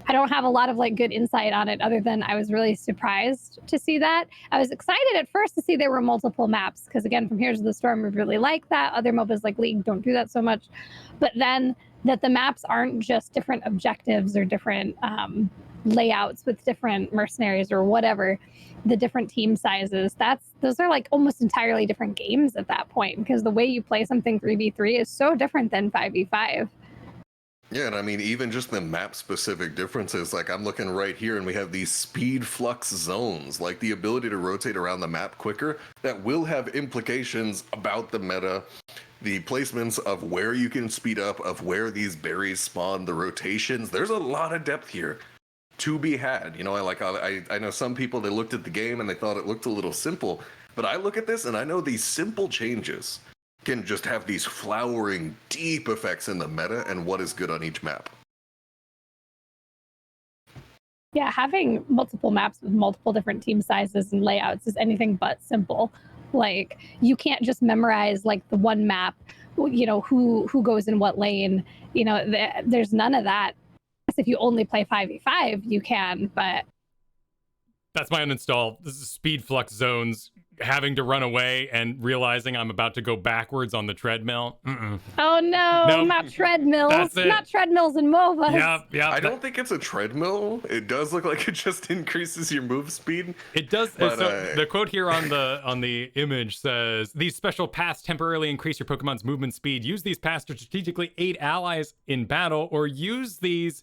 I don't have a lot of good insight on it other than I was really surprised to see that. I was excited at first to see there were multiple maps because, again, from Heroes of the Storm, we really like that. Other MOBAs like League don't do that so much. But then that the maps aren't just different objectives or different layouts with different mercenaries or whatever, the different team sizes, those are almost entirely different games at that point, because the way you play something 3v3 is so different than 5v5. Yeah, and I mean, even just the map-specific differences, I'm looking right here, and we have these speed flux zones, the ability to rotate around the map quicker, that will have implications about the meta, the placements of where you can speed up, of where these berries spawn, the rotations. There's a lot of depth here to be had. I know some people, they looked at the game and they thought it looked a little simple, but I look at this and I know these simple changes can just have these flowering, deep effects in the meta and what is good on each map. Yeah, having multiple maps with multiple different team sizes and layouts is anything but simple. You can't just memorize the one map, who goes in what lane. There's none of that. If you only play 5v5, you can, but that's my uninstall. This is speed flux zones, having to run away and realizing I'm about to go backwards on the treadmill. Oh no, nope. Not treadmills. That's it. Not treadmills and MOBAs. Yeah. I don't think it's a treadmill. It does look like it just increases your move speed. It does. But, so the quote here on the image says, "These special paths temporarily increase your Pokemon's movement speed. Use these paths to strategically aid allies in battle, or use these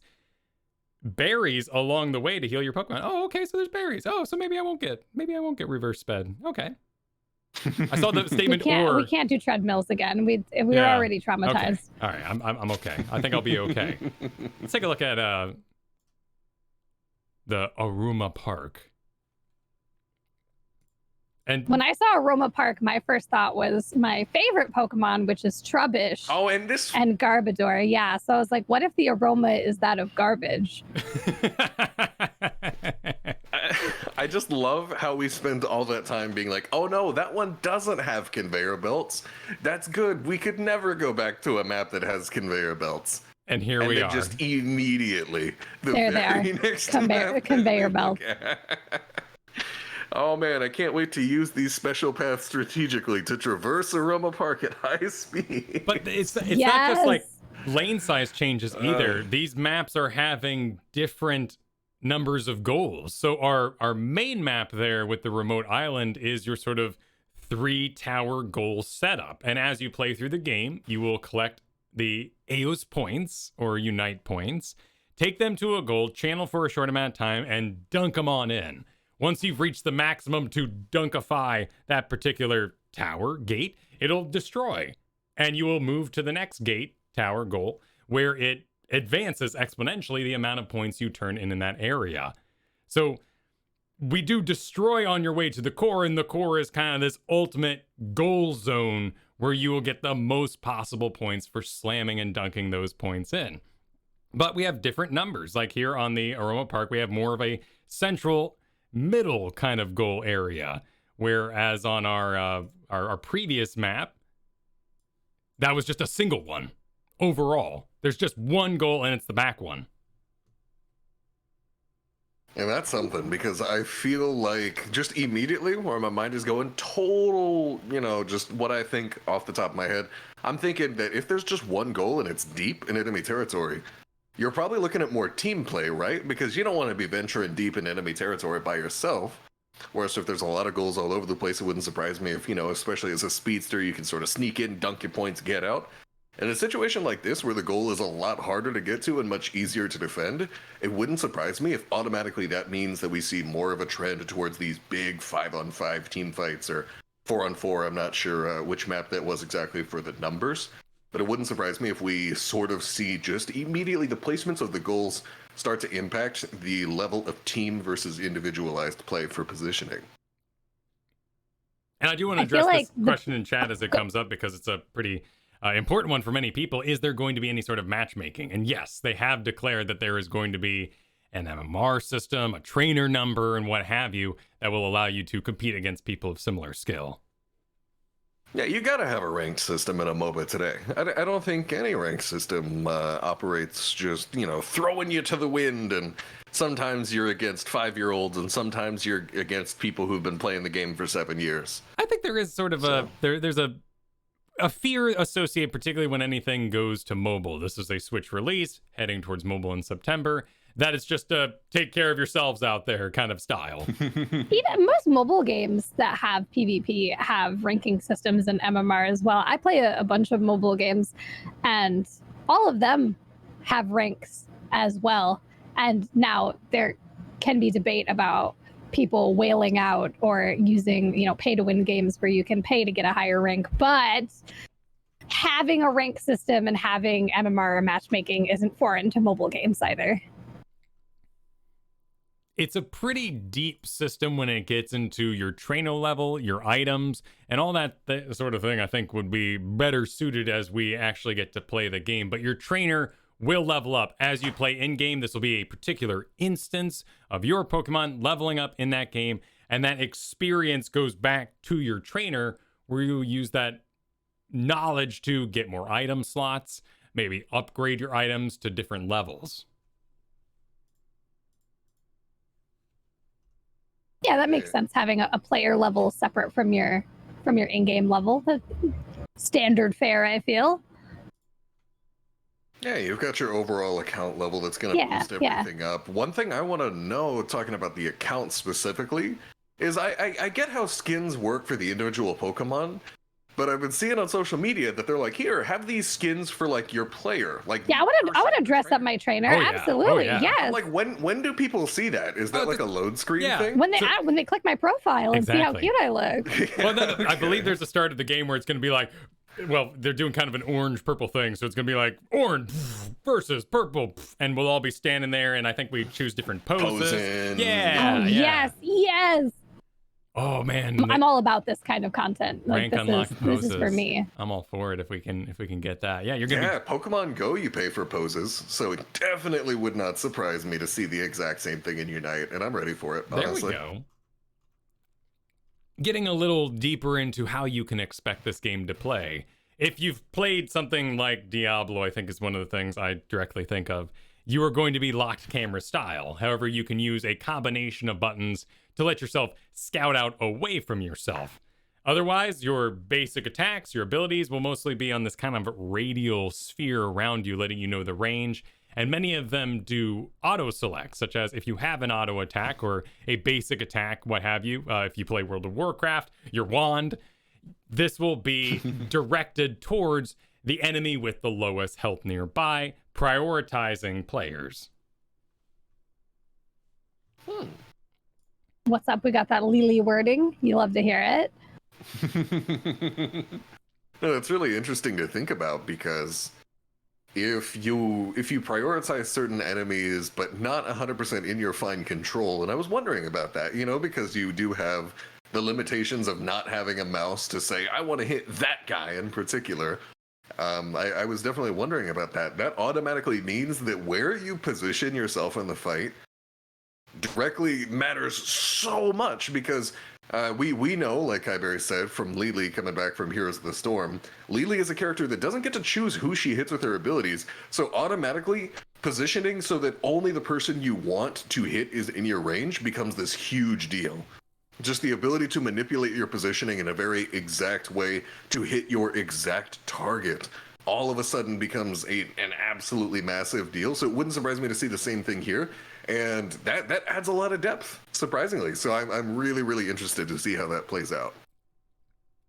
berries along the way to heal your Pokemon. Oh, okay, so there's berries. Oh, so maybe I won't get reverse sped. Okay. I saw the statement we can't do treadmills again. We were already traumatized. Okay. All right, I'm okay. I think I'll be okay. Let's take a look at the Aruma Park. And when I saw Aroma Park, my first thought was my favorite Pokemon, which is Trubbish. Oh, and this and Garbodor. Yeah, so I was like, what if the aroma is that of garbage? I just love how we spend all that time being like, oh no, that one doesn't have conveyor belts. That's good. We could never go back to a map that has conveyor belts. And here we are. Just immediately, there they are. Conveyor belts. Oh man, I can't wait to use these special paths strategically to traverse Aroma Park at high speed. But it's not just like lane size changes either. These maps are having different numbers of goals. So our main map there with the remote island is your sort of 3-tower goal setup. And as you play through the game, you will collect the Aeos points or Unite points, take them to a goal, channel for a short amount of time, and dunk them on in. Once you've reached the maximum to dunkify that particular tower gate, it'll destroy. And you will move to the next gate, tower, goal, where it advances exponentially the amount of points you turn in that area. So we do destroy on your way to the core, and the core is kind of this ultimate goal zone where you will get the most possible points for slamming and dunking those points in. But we have different numbers. Like here on the Aroma Park, we have more of a central middle kind of goal area, whereas on our previous map, that was just a single one overall. There's just one goal, and it's the back one. And that's something, because I feel like just immediately where my mind is going, total, just what I think off the top of my head, I'm thinking that if there's just one goal and it's deep in enemy territory, you're probably looking at more team play, right? Because you don't want to be venturing deep in enemy territory by yourself. Whereas if there's a lot of goals all over the place, it wouldn't surprise me if, especially as a speedster, you can sort of sneak in, dunk your points, get out. In a situation like this, where the goal is a lot harder to get to and much easier to defend, it wouldn't surprise me if automatically that means that we see more of a trend towards these big 5-on-5 team fights, or 4-on-4. I'm not sure which map that was exactly for the numbers. But it wouldn't surprise me if we sort of see just immediately the placements of the goals start to impact the level of team versus individualized play for positioning. And I do want to address this question in chat as it comes up, because it's a pretty important one for many people. Is there going to be any sort of matchmaking? And yes, they have declared that there is going to be an MMR system, a trainer number, and what have you, that will allow you to compete against people of similar skill. Yeah, you gotta have a ranked system in a MOBA today. I don't think any ranked system operates just, throwing you to the wind, and sometimes you're against 5-year-olds and sometimes you're against people who've been playing the game for 7 years. I think there is sort of there's a fear associated, particularly when anything goes to mobile. This is a Switch release heading towards mobile in September. That is just a take care of yourselves out there kind of style. Even most mobile games that have PvP have ranking systems and MMR as well. I play a bunch of mobile games, and all of them have ranks as well. And now there can be debate about people whaling out or using, pay-to-win games where you can pay to get a higher rank. But having a rank system and having MMR or matchmaking isn't foreign to mobile games either. It's a pretty deep system when it gets into your trainer level, your items, and all that sort of thing. I think would be better suited as we actually get to play the game. But your trainer will level up as you play in-game. This will be a particular instance of your Pokemon leveling up in that game, and that experience goes back to your trainer, where you use that knowledge to get more item slots, maybe upgrade your items to different levels. Yeah, that makes sense. Having a player level separate from your in-game level, the standard fare, I feel. Yeah, you've got your overall account level that's going to boost everything up. One thing I want to know, talking about the account specifically, is I get how skins work for the individual Pokemon, But I've been seeing on social media that they're like, here, have these skins for like your player. Like, Yeah, I want to dress up my trainer. Oh, yeah. Absolutely, Oh, yeah. yes. I'm like, when do people see that? Is that like a load screen yeah. thing? When they click my profile and see how Exactly. cute I look. Well, then I believe there's a start of the game where it's going to be like, well, they're doing kind of an orange purple thing, so it's going to be like orange versus purple, and we'll all be standing there, and I think we choose different poses. Posing. Yeah, Oh, yeah. yes. Oh man, I'm all about this kind of content. Like, rank unlock this poses. is for me. I'm all for it if we can get that. Yeah, you're gonna. Yeah, Pokemon Go, you pay for poses, so it definitely would not surprise me to see the exact same thing in Unite, and I'm ready for it, honestly. There we go. Getting a little deeper into how you can expect this game to play. If you've played something like Diablo, I think is one of the things I directly think of, you are going to be locked camera style. However, you can use a combination of buttons to let yourself scout out away from yourself. Otherwise, your basic attacks, your abilities will mostly be on this kind of radial sphere around you, letting you know the range. And many of them do auto select, such as if you have an auto attack or a basic attack, what have you. If you play World of Warcraft, your wand, this will be directed towards the enemy with the lowest health nearby, prioritizing players. What's up? We got that Lily wording. You love to hear it. No, it's really interesting to think about because if you prioritize certain enemies but not 100% in your fine control, and I was wondering about that, because you do have the limitations of not having a mouse to say, I want to hit that guy in particular. I was definitely wondering about that. That automatically means that where you position yourself in the fight directly matters so much because we know, like Kiyeberries said, from Lily coming back from Heroes of the Storm, Lily is a character that doesn't get to choose who she hits with her abilities, so automatically positioning so that only the person you want to hit is in your range becomes this huge deal. Just the ability to manipulate your positioning in a very exact way to hit your exact target all of a sudden becomes an absolutely massive deal. So it wouldn't surprise me to see the same thing here. And that adds a lot of depth, surprisingly. So I'm really, really interested to see how that plays out.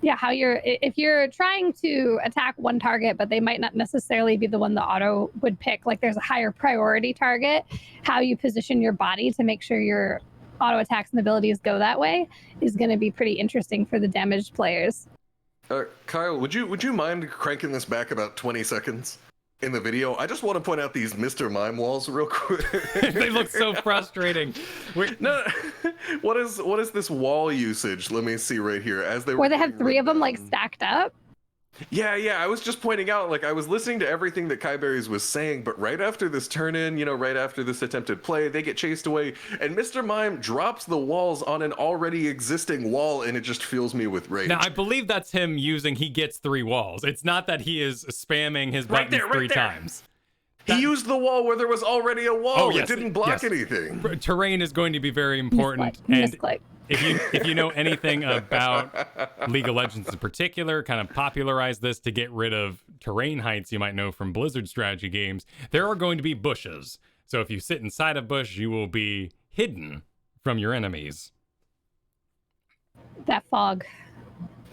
Yeah, if you're trying to attack one target, but they might not necessarily be the one the auto would pick, like there's a higher priority target, how you position your body to make sure your auto attacks and abilities go that way is going to be pretty interesting for the damaged players. Kyle, would you mind cranking this back about 20 seconds in the video? I just want to point out these Mr. Mime walls real quick. They look so frustrating. No, what is this wall usage? Let me see right here. Where they have three of them like stacked up. Yeah, I was just pointing out, like, I was listening to everything that Kiyeberries was saying, but right after this turn-in, right after this attempted play, they get chased away, and Mr. Mime drops the walls on an already existing wall, and it just fills me with rage. Now, I believe that's him he gets 3 walls. It's not that he is spamming his buttons three times. He used the wall where there was already a wall. Oh, yes, it didn't block anything. Terrain is going to be very important. Misclick. If you know anything about League of Legends in particular, kind of popularize this to get rid of terrain heights you might know from Blizzard strategy games, there are going to be bushes. So if you sit inside a bush, you will be hidden from your enemies. That fog.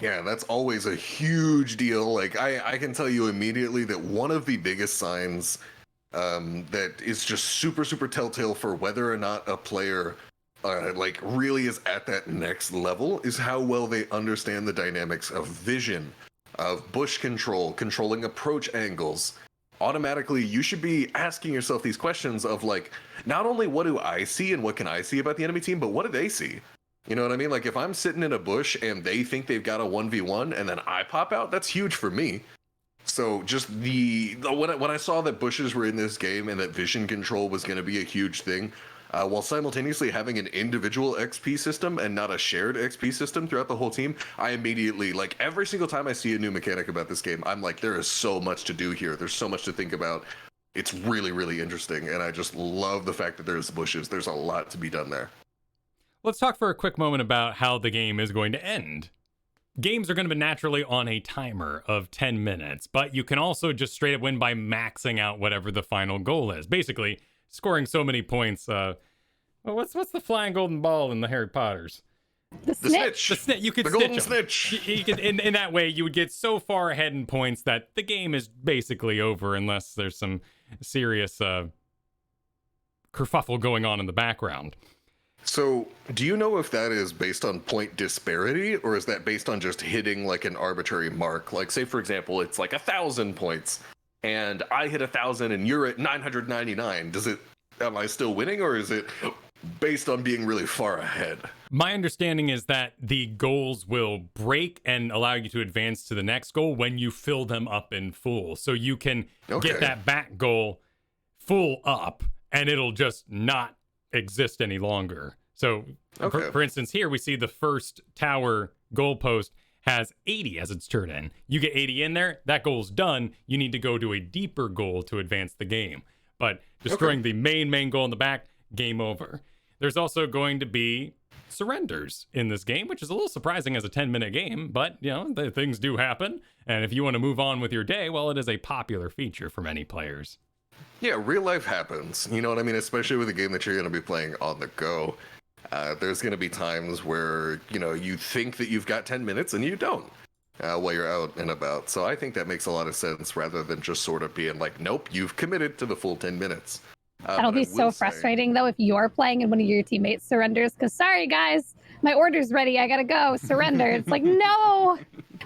Yeah, that's always a huge deal. Like, I can tell you immediately that one of the biggest signs that is just super, super telltale for whether or not a player really is at that next level is how well they understand the dynamics of vision, of bush control, controlling approach angles. Automatically, you should be asking yourself these questions of, like, not only what do I see and what can I see about the enemy team, but what do they see? You know what I mean? Like, if I'm sitting in a bush and they think they've got a 1v1 and then I pop out, that's huge for me. So just when I saw that bushes were in this game and that vision control was going to be a huge thing, while simultaneously having an individual XP system and not a shared XP system throughout the whole team, I immediately, like, every single time I see a new mechanic about this game, I'm like, there is so much to do here. There's so much to think about. It's really, really interesting, and I just love the fact that there's bushes. There's a lot to be done there. Let's talk for a quick moment about how the game is going to end. Games are going to be naturally on a timer of 10 minutes, but you can also just straight up win by maxing out whatever the final goal is. Basically, scoring so many points. What's the flying golden ball in the Harry Potters? The The snitch. snitch. The snitch, you could The stitch golden 'em. snitch. You could, in that way, you would get so far ahead in points that the game is basically over unless there's some serious kerfuffle going on in the background. So, do you know if that is based on point disparity, or is that based on just hitting like an arbitrary mark? Like, say for example, it's like 1,000 points, and I hit 1,000, and you're at 999. Am I still winning, or is it based on being really far ahead? My understanding is that the goals will break and allow you to advance to the next goal when you fill them up in full. So you can get that back goal full up, and it'll just not exist any longer. So, for instance, here we see the first tower goalpost has 80 as its turn in. You get 80 in there, that goal's done. You need to go to a deeper goal to advance the game. But destroying the main goal in the back, game over. There's also going to be surrenders in this game, which is a little surprising as a 10-minute game, but, you know, the things do happen. And if you want to move on with your day, well, it is a popular feature for many players. Yeah, real life happens. You know what I mean? Especially with a game that you're going to be playing on the go. There's going to be times where, you know, you think that you've got 10 minutes and you don't while you're out and about. So I think that makes a lot of sense rather than just sort of being like, nope, you've committed to the full 10 minutes. That'll be so frustrating, though, if you're playing and one of your teammates surrenders. Because, sorry, guys, my order's ready. I got to go. Surrender. It's like, no,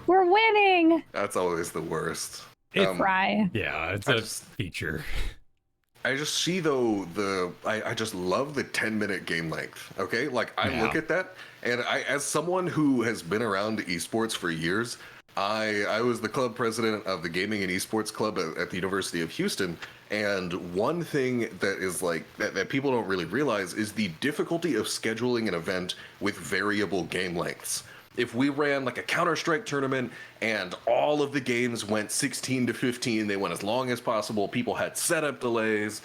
we're winning. That's always the worst. Fry. Yeah, it's a feature. I just see, though, I just love the 10-minute game length, okay? Like, I look at that, and as someone who has been around esports for years, I was the club president of the Gaming and Esports Club at the University of Houston, and one thing that is like, that people don't really realize is the difficulty of scheduling an event with variable game lengths. If we ran like a Counter-Strike tournament and all of the games went 16 to 15, they went as long as possible, people had setup delays,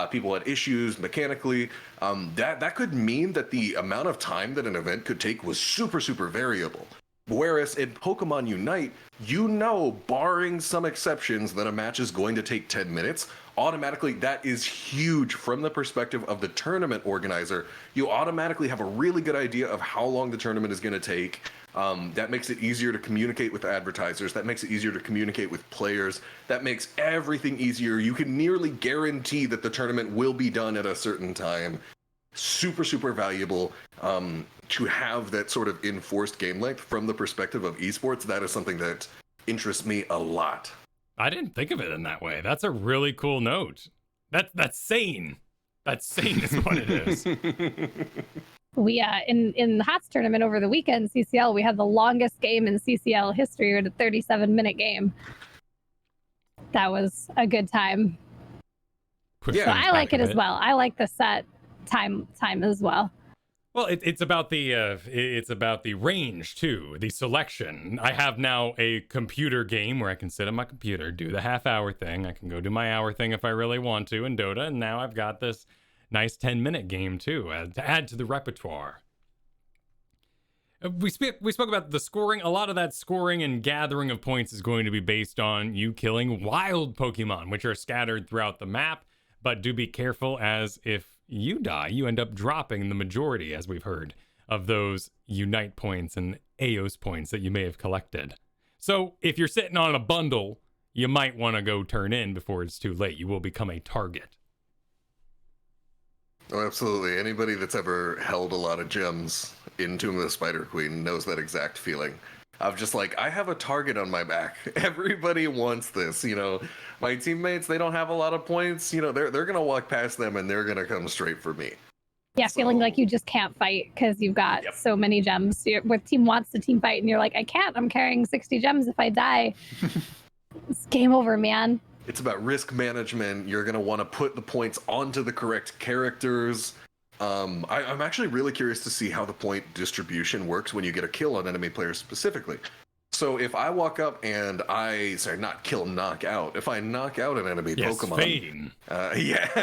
people had issues mechanically, that could mean that the amount of time that an event could take was super variable. Whereas in Pokemon UNITE, you know, barring some exceptions, that a match is going to take 10 minutes. Automatically, that is huge from the perspective of the tournament organizer. You automatically have a really good idea of how long the tournament is going to take. That makes it easier to communicate with advertisers. That makes it easier to communicate with players. That makes everything easier. You can nearly guarantee that the tournament will be done at a certain time. Super valuable to have that sort of enforced game length from the perspective of esports. That is something that interests me a lot. I didn't think of it in that way. That's a really cool note. That's sane. That's sane is what it is. We in the HOTS tournament over the weekend, CCL, we had the longest game in CCL history, with a 37-minute game. That was a good time. Yeah, so I like it as well. I like the set time as well. Well, it's about the range too, the selection. I have now a computer game where I can sit on my computer, do the half-hour thing. I can go do my hour thing if I really want to in Dota, and now I've got this nice 10-minute game too to add to the repertoire. We spoke about the scoring. A lot of that scoring and gathering of points is going to be based on you killing wild Pokemon, which are scattered throughout the map. But do be careful, as if you die, you end up dropping the majority, as we've heard, of those Unite points and Aeos points that you may have collected. So if you're sitting on a bundle, you might want to go turn in before it's too late. You will become a target. Oh, absolutely. Anybody that's ever held a lot of gems in Tomb of the Spider Queen knows that exact feeling. Of just like, I have a target on my back. Everybody wants this, you know. My teammates, they don't have a lot of points. You know, they're going to walk past them and they're going to come straight for me. Yeah, so, feeling like you just can't fight because you've got so many gems. Where team wants to team fight and you're like, I can't. I'm carrying 60 gems. If I die, it's game over, man. It's about risk management. You're going to want to put the points onto the correct characters. I'm actually really curious to see how the point distribution works when you get a kill on enemy players specifically. So if I walk up and not kill, knock out. If I knock out an enemy Pokemon, feign.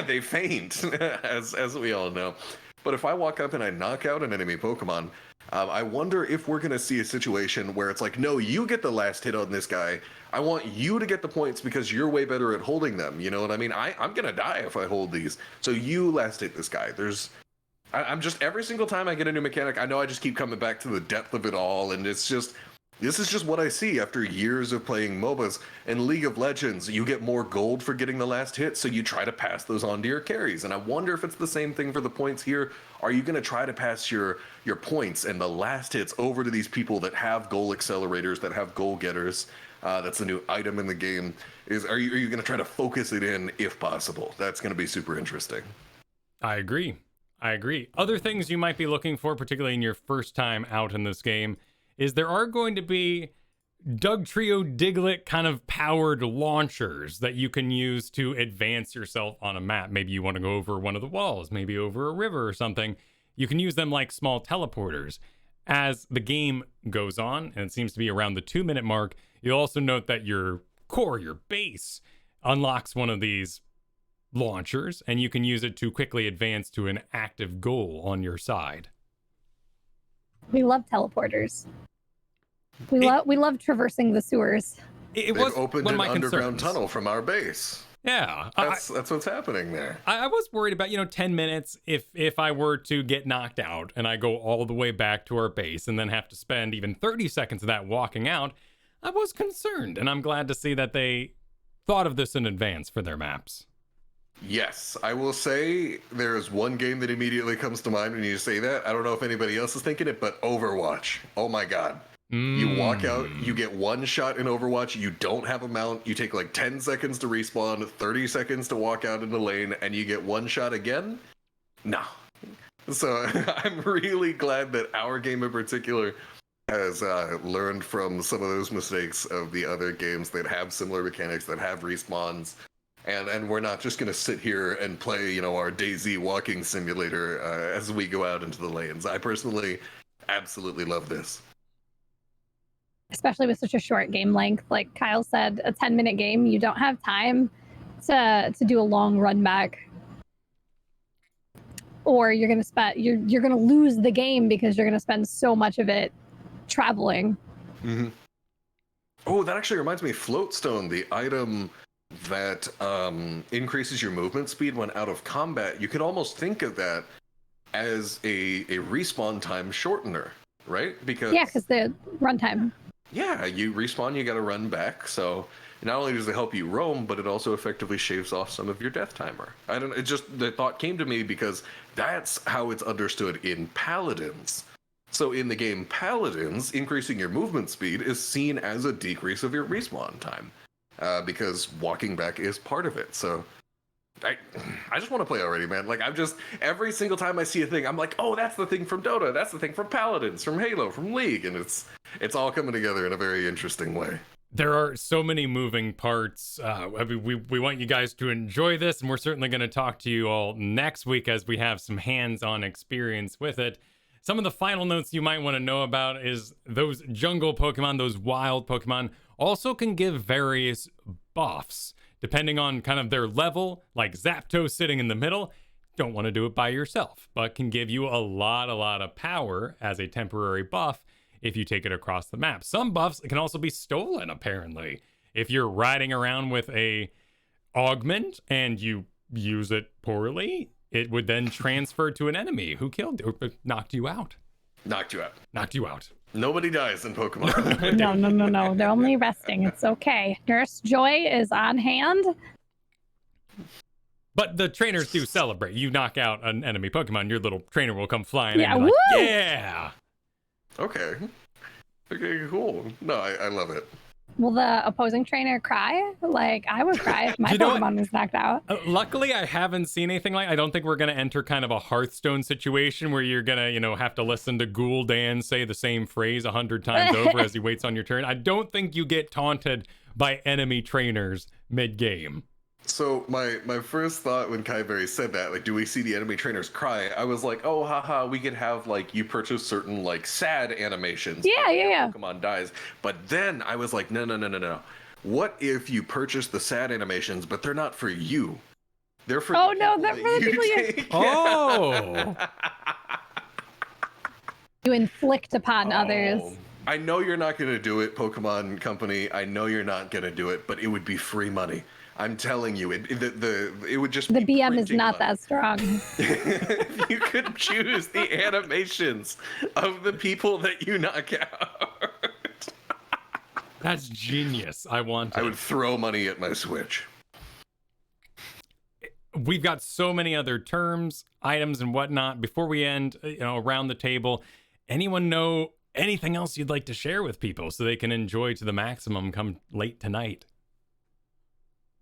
They feint, as we all know. But if I walk up and I knock out an enemy Pokemon, I wonder if we're going to see a situation where it's like, no, you get the last hit on this guy. I want you to get the points because you're way better at holding them. You know what I mean? I'm going to die if I hold these. So you last hit this guy. I'm just, every single time I get a new mechanic, I know I just keep coming back to the depth of it all, and it's just, this is just what I see after years of playing MOBAs. In League of Legends, you get more gold for getting the last hit, so you try to pass those on to your carries. And I wonder if it's the same thing for the points here. Are you going to try to pass your points and the last hits over to these people that have goal accelerators, that have goal getters? That's a new item in the game. Are you going to try to focus it in if possible? That's going to be super interesting. I agree. Other things you might be looking for, particularly in your first time out in this game, is there are going to be Dugtrio Diglett kind of powered launchers that you can use to advance yourself on a map. Maybe you want to go over one of the walls, maybe over a river or something. You can use them like small teleporters. As the game goes on, and it seems to be around the 2-minute mark, you'll also note that your core, your base, unlocks one of these launchers, and you can use it to quickly advance to an active goal on your side. We love teleporters. We love traversing the sewers. They've opened an underground tunnel from our base. Yeah. That's what's happening there. I was worried about, 10 minutes if I were to get knocked out and I go all the way back to our base and then have to spend even 30 seconds of that walking out. I was concerned, and I'm glad to see that they thought of this in advance for their maps. Yes, I will say there is one game that immediately comes to mind when you say that. I don't know if anybody else is thinking it, but Overwatch. Oh my God. You walk out, you get one shot in Overwatch, you don't have a mount, you take like 10 seconds to respawn, 30 seconds to walk out in the lane, and you get one shot again? No. So I'm really glad that our game in particular has learned from some of those mistakes of the other games that have similar mechanics, that have respawns. And we're not just going to sit here and play, our DayZ walking simulator as we go out into the lanes. I personally absolutely love this. Especially with such a short game length. Like Kyle said, a 10-minute game, you don't have time to do a long run back. Or you're going to you're going to lose the game because you're going to spend so much of it traveling. Mm-hmm. Oh, that actually reminds me, Floatstone, the item that increases your movement speed when out of combat, you could almost think of that as a respawn time shortener, right? Because the runtime. Yeah, you respawn, you got to run back. So not only does it help you roam, but it also effectively shaves off some of your death timer. The thought came to me because that's how it's understood in Paladins. So in the game Paladins, increasing your movement speed is seen as a decrease of your respawn time. Because walking back is part of it. So I just want to play already, man. Like, every single time I see a thing, I'm like, oh, that's the thing from Dota, that's the thing from Paladins, from Halo, from League, and it's all coming together in a very interesting way. There are so many moving parts. We want you guys to enjoy this, and we're certainly going to talk to you all next week as we have some hands-on experience with it. Some of the final notes you might want to know about is those jungle Pokemon, those wild Pokemon, also can give various buffs depending on kind of their level. Like Zapdos sitting in the middle, don't want to do it by yourself, but can give you a lot of power as a temporary buff if you take it across the map. Some buffs can also be stolen, apparently. If you're riding around with a augment and you use it poorly, it would then transfer to an enemy who killed or knocked you out. Knocked you out. Nobody dies in Pokemon. No. They're only resting. It's okay. Nurse Joy is on hand. But the trainers do celebrate. You knock out an enemy Pokemon, your little trainer will come flying in and woo! Yeah. Okay, cool. No, I love it. Will the opposing trainer cry? Like, I would cry if my Pokemon was knocked out. Luckily, I haven't seen anything like. I don't think we're going to enter kind of a Hearthstone situation where you're going to, have to listen to Gul'dan say the same phrase 100 times over as he waits on your turn. I don't think you get taunted by enemy trainers mid-game. So my first thought when Kiyeberries said that, like, do we see the enemy trainers cry? I was like, oh, haha, we could have, like, you purchase certain, like, sad animations. Yeah. Pokemon dies. But then I was like, no. What if you purchase the sad animations, but they're not for you? They're for they're for the people you... Oh! You inflict upon others. I know you're not going to do it, Pokemon Company. I know you're not going to do it, but it would be free money. I'm telling you, it would just The be BM is printing not money. that strong. If you could choose the animations of the people that you knock out, That's genius. I want I it. would throw money at my Switch. We've got so many other terms, items, and whatnot. Before we end, around the table, anyone know anything else you'd like to share with people so they can enjoy to the maximum come late tonight?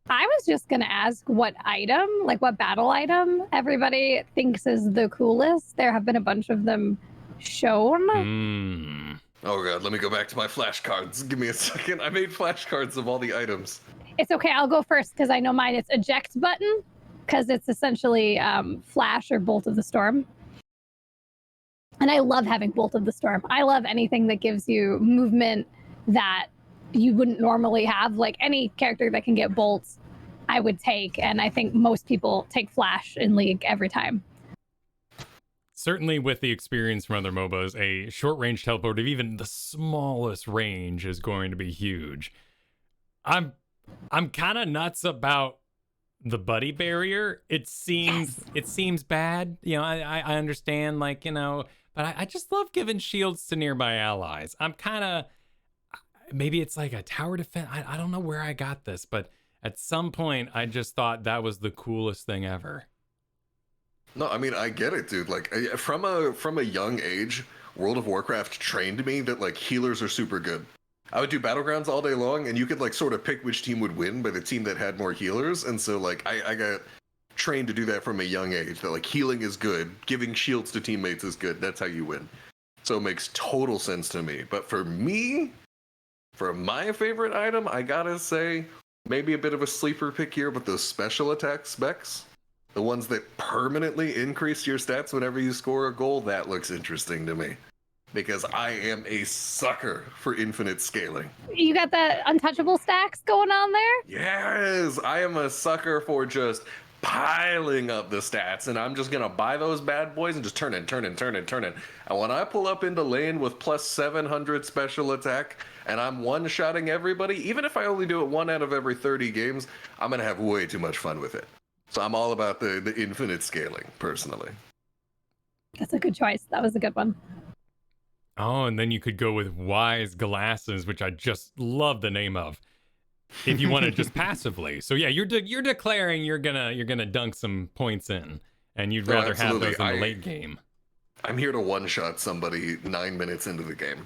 I was just going to ask what item, like what battle item everybody thinks is the coolest. There have been a bunch of them shown. Oh god, let me go back to my flashcards. Give me a second. I made flashcards of all the items. It's okay. I'll go first because I know mine. It's eject button because it's essentially flash or bolt of the storm. And I love having bolt of the storm. I love anything that gives you movement that you wouldn't normally have. Like any character that can get bolts, I would take. And I think most people take flash in League every time. Certainly with the experience from other MOBAs, a short range teleport of even the smallest range is going to be huge. I'm kind of nuts about the buddy barrier. It seems bad. I understand, but I just love giving shields to nearby allies. I'm kind of, maybe it's like a tower defense. I don't know where I got this, but at some point I just thought that was the coolest thing ever. No, I mean, I get it, dude. Like, from a young age, World of Warcraft trained me that, like, healers are super good. I would do Battlegrounds all day long, and you could, like, sort of pick which team would win by the team that had more healers. And so, like, I got trained to do that from a young age, that, like, healing is good, giving shields to teammates is good. That's how you win. So it makes total sense to me. But for me, for my favorite item, I gotta say, maybe a bit of a sleeper pick here, but those special attack specs. The ones that permanently increase your stats whenever you score a goal, that looks interesting to me. Because I am a sucker for infinite scaling. You got the untouchable stacks going on there? Yes, I am a sucker for just piling up the stats, and I'm just gonna buy those bad boys and just turn it. And when I pull up into lane with plus 700 special attack, and I'm one-shotting everybody, even if I only do it 1 out of every 30 games, I'm gonna have way too much fun with it. So I'm all about the infinite scaling, personally. That's a good choice. That was a good one. Oh, and then you could go with Wise Glasses, which I just love the name of, if you want to just passively. So yeah, you're declaring you're gonna dunk some points in, and you'd rather have those in the late game. I'm here to one-shot somebody 9 minutes into the game.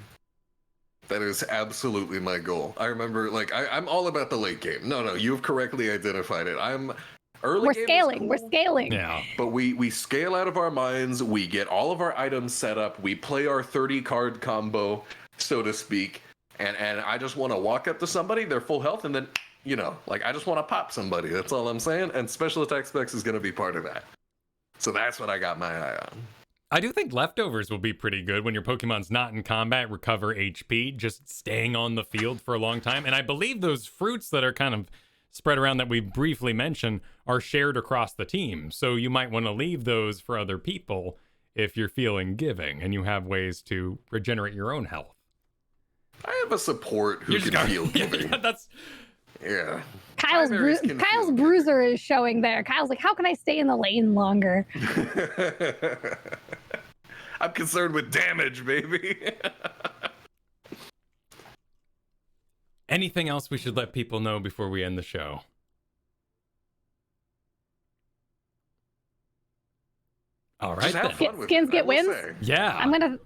That is absolutely my goal. I remember, like, I'm all about the late game. No, you've correctly identified it. We're scaling. Yeah. But we scale out of our minds. We get all of our items set up. We play our 30 card combo, so to speak. And I just want to walk up to somebody, they're full health, and then, I just want to pop somebody. That's all I'm saying. And special attack specs is going to be part of that. So that's what I got my eye on. I do think leftovers will be pretty good when your Pokemon's not in combat, recover HP, just staying on the field for a long time. And I believe those fruits that are kind of spread around that we briefly mentioned are shared across the team. So you might want to leave those for other people if you're feeling giving and you have ways to regenerate your own health. I have a support who can feel giving. Yeah. Kyle's bruiser is showing there. Kyle's like, how can I stay in the lane longer? I'm concerned with damage, baby. Anything else we should let people know before we end the show? All right, then. Skins get wins? Yeah.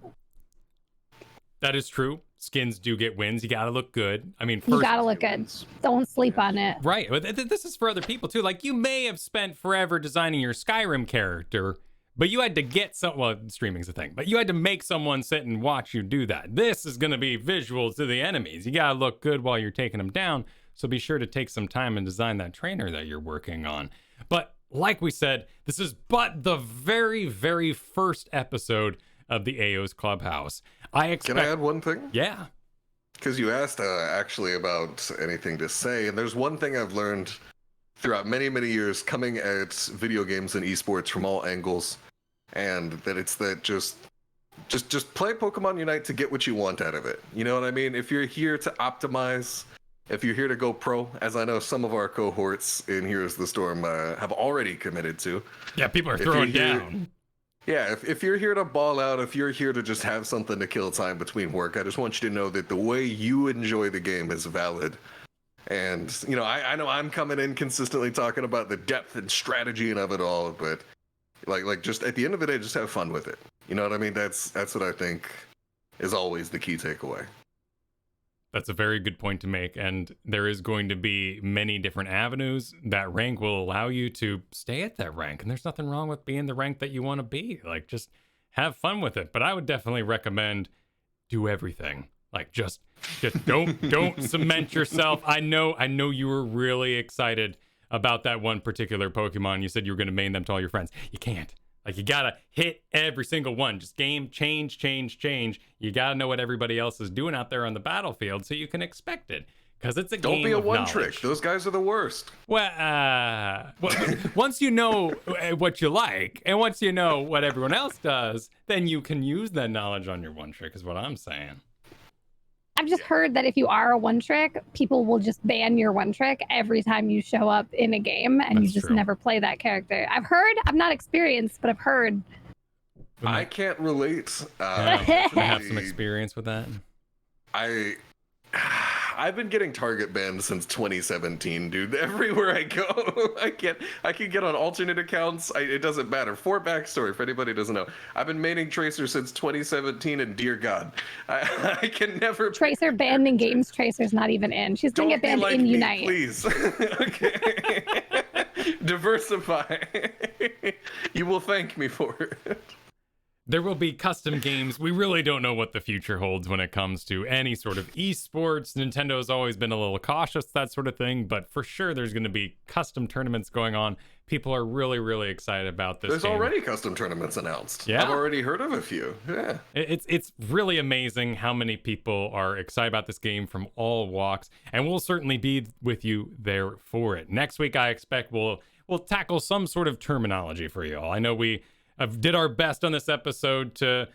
That is true. Skins do get wins. You gotta look good. I mean, first, you gotta look good. Don't sleep on it. Right. But this is for other people too. Like, you may have spent forever designing your Skyrim character, but you had to get streaming's a thing, but you had to make someone sit and watch you do that. This is going to be visuals to the enemies. You got to look good while you're taking them down. So be sure to take some time and design that trainer that you're working on. But like we said, this is but the very, very first episode of the Aeos Clubhouse. Can I add one thing? Yeah. Because you asked actually about anything to say, and there's one thing I've learned throughout many, many years coming at video games and esports from all angles, and that it's that just play Pokemon Unite to get what you want out of it. You know what I mean? If you're here to optimize if you're here to go pro, as I know some of our cohorts in Heroes of the Storm have already committed to. Yeah, people are throwing down. Yeah, if you're here to ball out, if you're here to just have something to kill time between work, I just want you to know that the way you enjoy the game is valid. And, you know, I know I'm coming in consistently talking about the depth and strategy and of it all, but like just at the end of the day, just have fun with it. You know what I mean? That's what I think is always the key takeaway. That's a very good point to make, and there is going to be many different avenues. That rank will allow you to stay at that rank, and there's nothing wrong with being the rank that you want to be. Like, just have fun with it. But I would definitely recommend do everything. Like, just don't cement yourself. I know you were really excited about that one particular Pokemon. You said you were going to main them to all your friends. You can't. Like, you gotta hit every single one. Just game, change. You gotta know what everybody else is doing out there on the battlefield so you can expect it. Because it's a game of knowledge. Don't be a one-trick. Those guys are the worst. Well, once you know what you like, and once you know what everyone else does, then you can use that knowledge on your one-trick, is what I'm saying. I've just heard that if you are a one-trick, people will just ban your one-trick every time you show up in a game, and That's you just true. never play that character. I've heard. I'm not experienced, but I've heard. I can't relate. I have some experience with that. I've been getting target banned since 2017, dude. Everywhere I go, I can get on alternate accounts. It doesn't matter. For backstory, for anybody who doesn't know, I've been maining Tracer since 2017, and dear God, I can never. Tracer banned in games. Tracer's not even in. She's gonna get banned like in me, Unite. Please. Okay. Diversify. You will thank me for it. There will be custom games. We really don't know what the future holds when it comes to any sort of esports. Nintendo's always been a little cautious, that sort of thing, but for sure there's going to be custom tournaments going on. People are really, really excited about this. There's game. already custom tournaments announced. Yeah. I've already heard of a few. Yeah. It's really amazing how many people are excited about this game from all walks, and we'll certainly be with you there for it. Next week, I expect we'll tackle some sort of terminology for you all. I know we did our best on this episode to,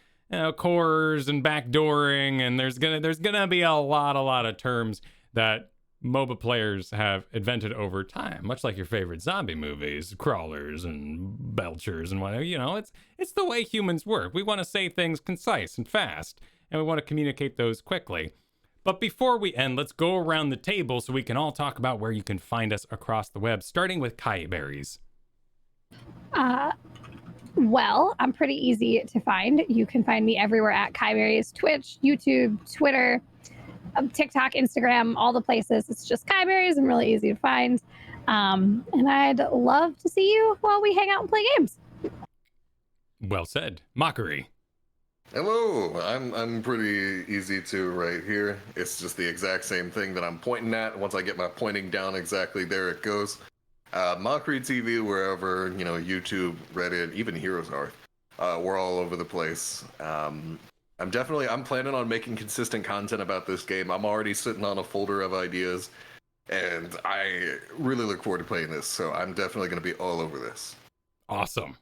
cores and backdooring, and there's gonna be a lot of terms that MOBA players have invented over time, much like your favorite zombie movies, crawlers and belchers and whatever. It's the way humans work. We want to say things concise and fast, and we want to communicate those quickly. But before we end, let's go around the table so we can all talk about where you can find us across the web, starting with Kiyeberries. Well, I'm pretty easy to find. You can find me everywhere at Kiyeberries, Twitch, YouTube, Twitter, TikTok, Instagram, all the places. It's just Kiyeberries. I'm really easy to find. And I'd love to see you while we hang out and play games. Well said. Mochrie. Hello, I'm pretty easy to right here. It's just the exact same thing that I'm pointing at. Once I get my pointing down exactly, there it goes. Mochrie TV, wherever, YouTube, Reddit, even Heroes North. We're all over the place. I'm planning on making consistent content about this game. I'm already sitting on a folder of ideas, and I really look forward to playing this. So I'm definitely going to be all over this. Awesome.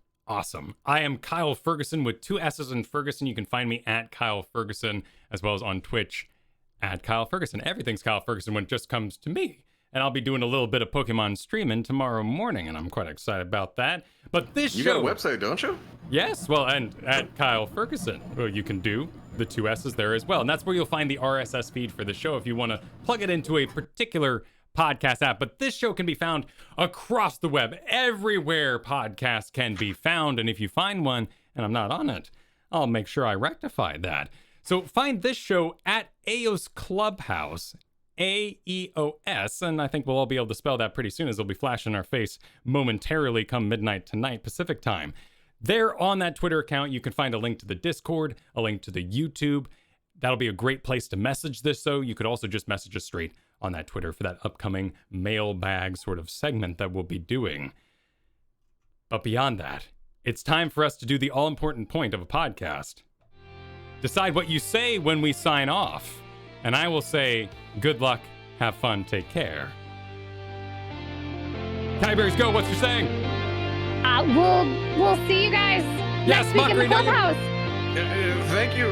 I am Kyle Fergusson with 2 S's in Ferguson. You can find me at Kyle Fergusson, as well as on Twitch at Kyle Fergusson. Everything's Kyle Fergusson when it just comes to me. And I'll be doing a little bit of Pokemon streaming tomorrow morning, and I'm quite excited about that. But this You show... got a website, don't you? Yes, well, and at Kyle Fergusson. Well, you can do the 2 S's there as well. And that's where you'll find the RSS feed for the show if you want to plug it into a particular podcast app. But this show can be found across the web, everywhere podcasts can be found. And if you find one and I'm not on it, I'll make sure I rectify that. So find this show at Aeos Clubhouse, AEOS, and I think we'll all be able to spell that pretty soon as it'll be flashing in our face momentarily come midnight tonight Pacific time. There on that Twitter account, you can find a link to the Discord, a link to the YouTube. That'll be a great place to message this, so you could also just message us straight on that Twitter for that upcoming mailbag sort of segment that we'll be doing. But beyond that, it's time for us to do the all-important point of a podcast. Decide what you say when we sign off. And I will say, good luck, have fun, take care. Kiyeberries, go. What's your saying? We'll see you guys next week in the clubhouse. Thank you.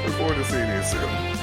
Look forward to seeing you soon.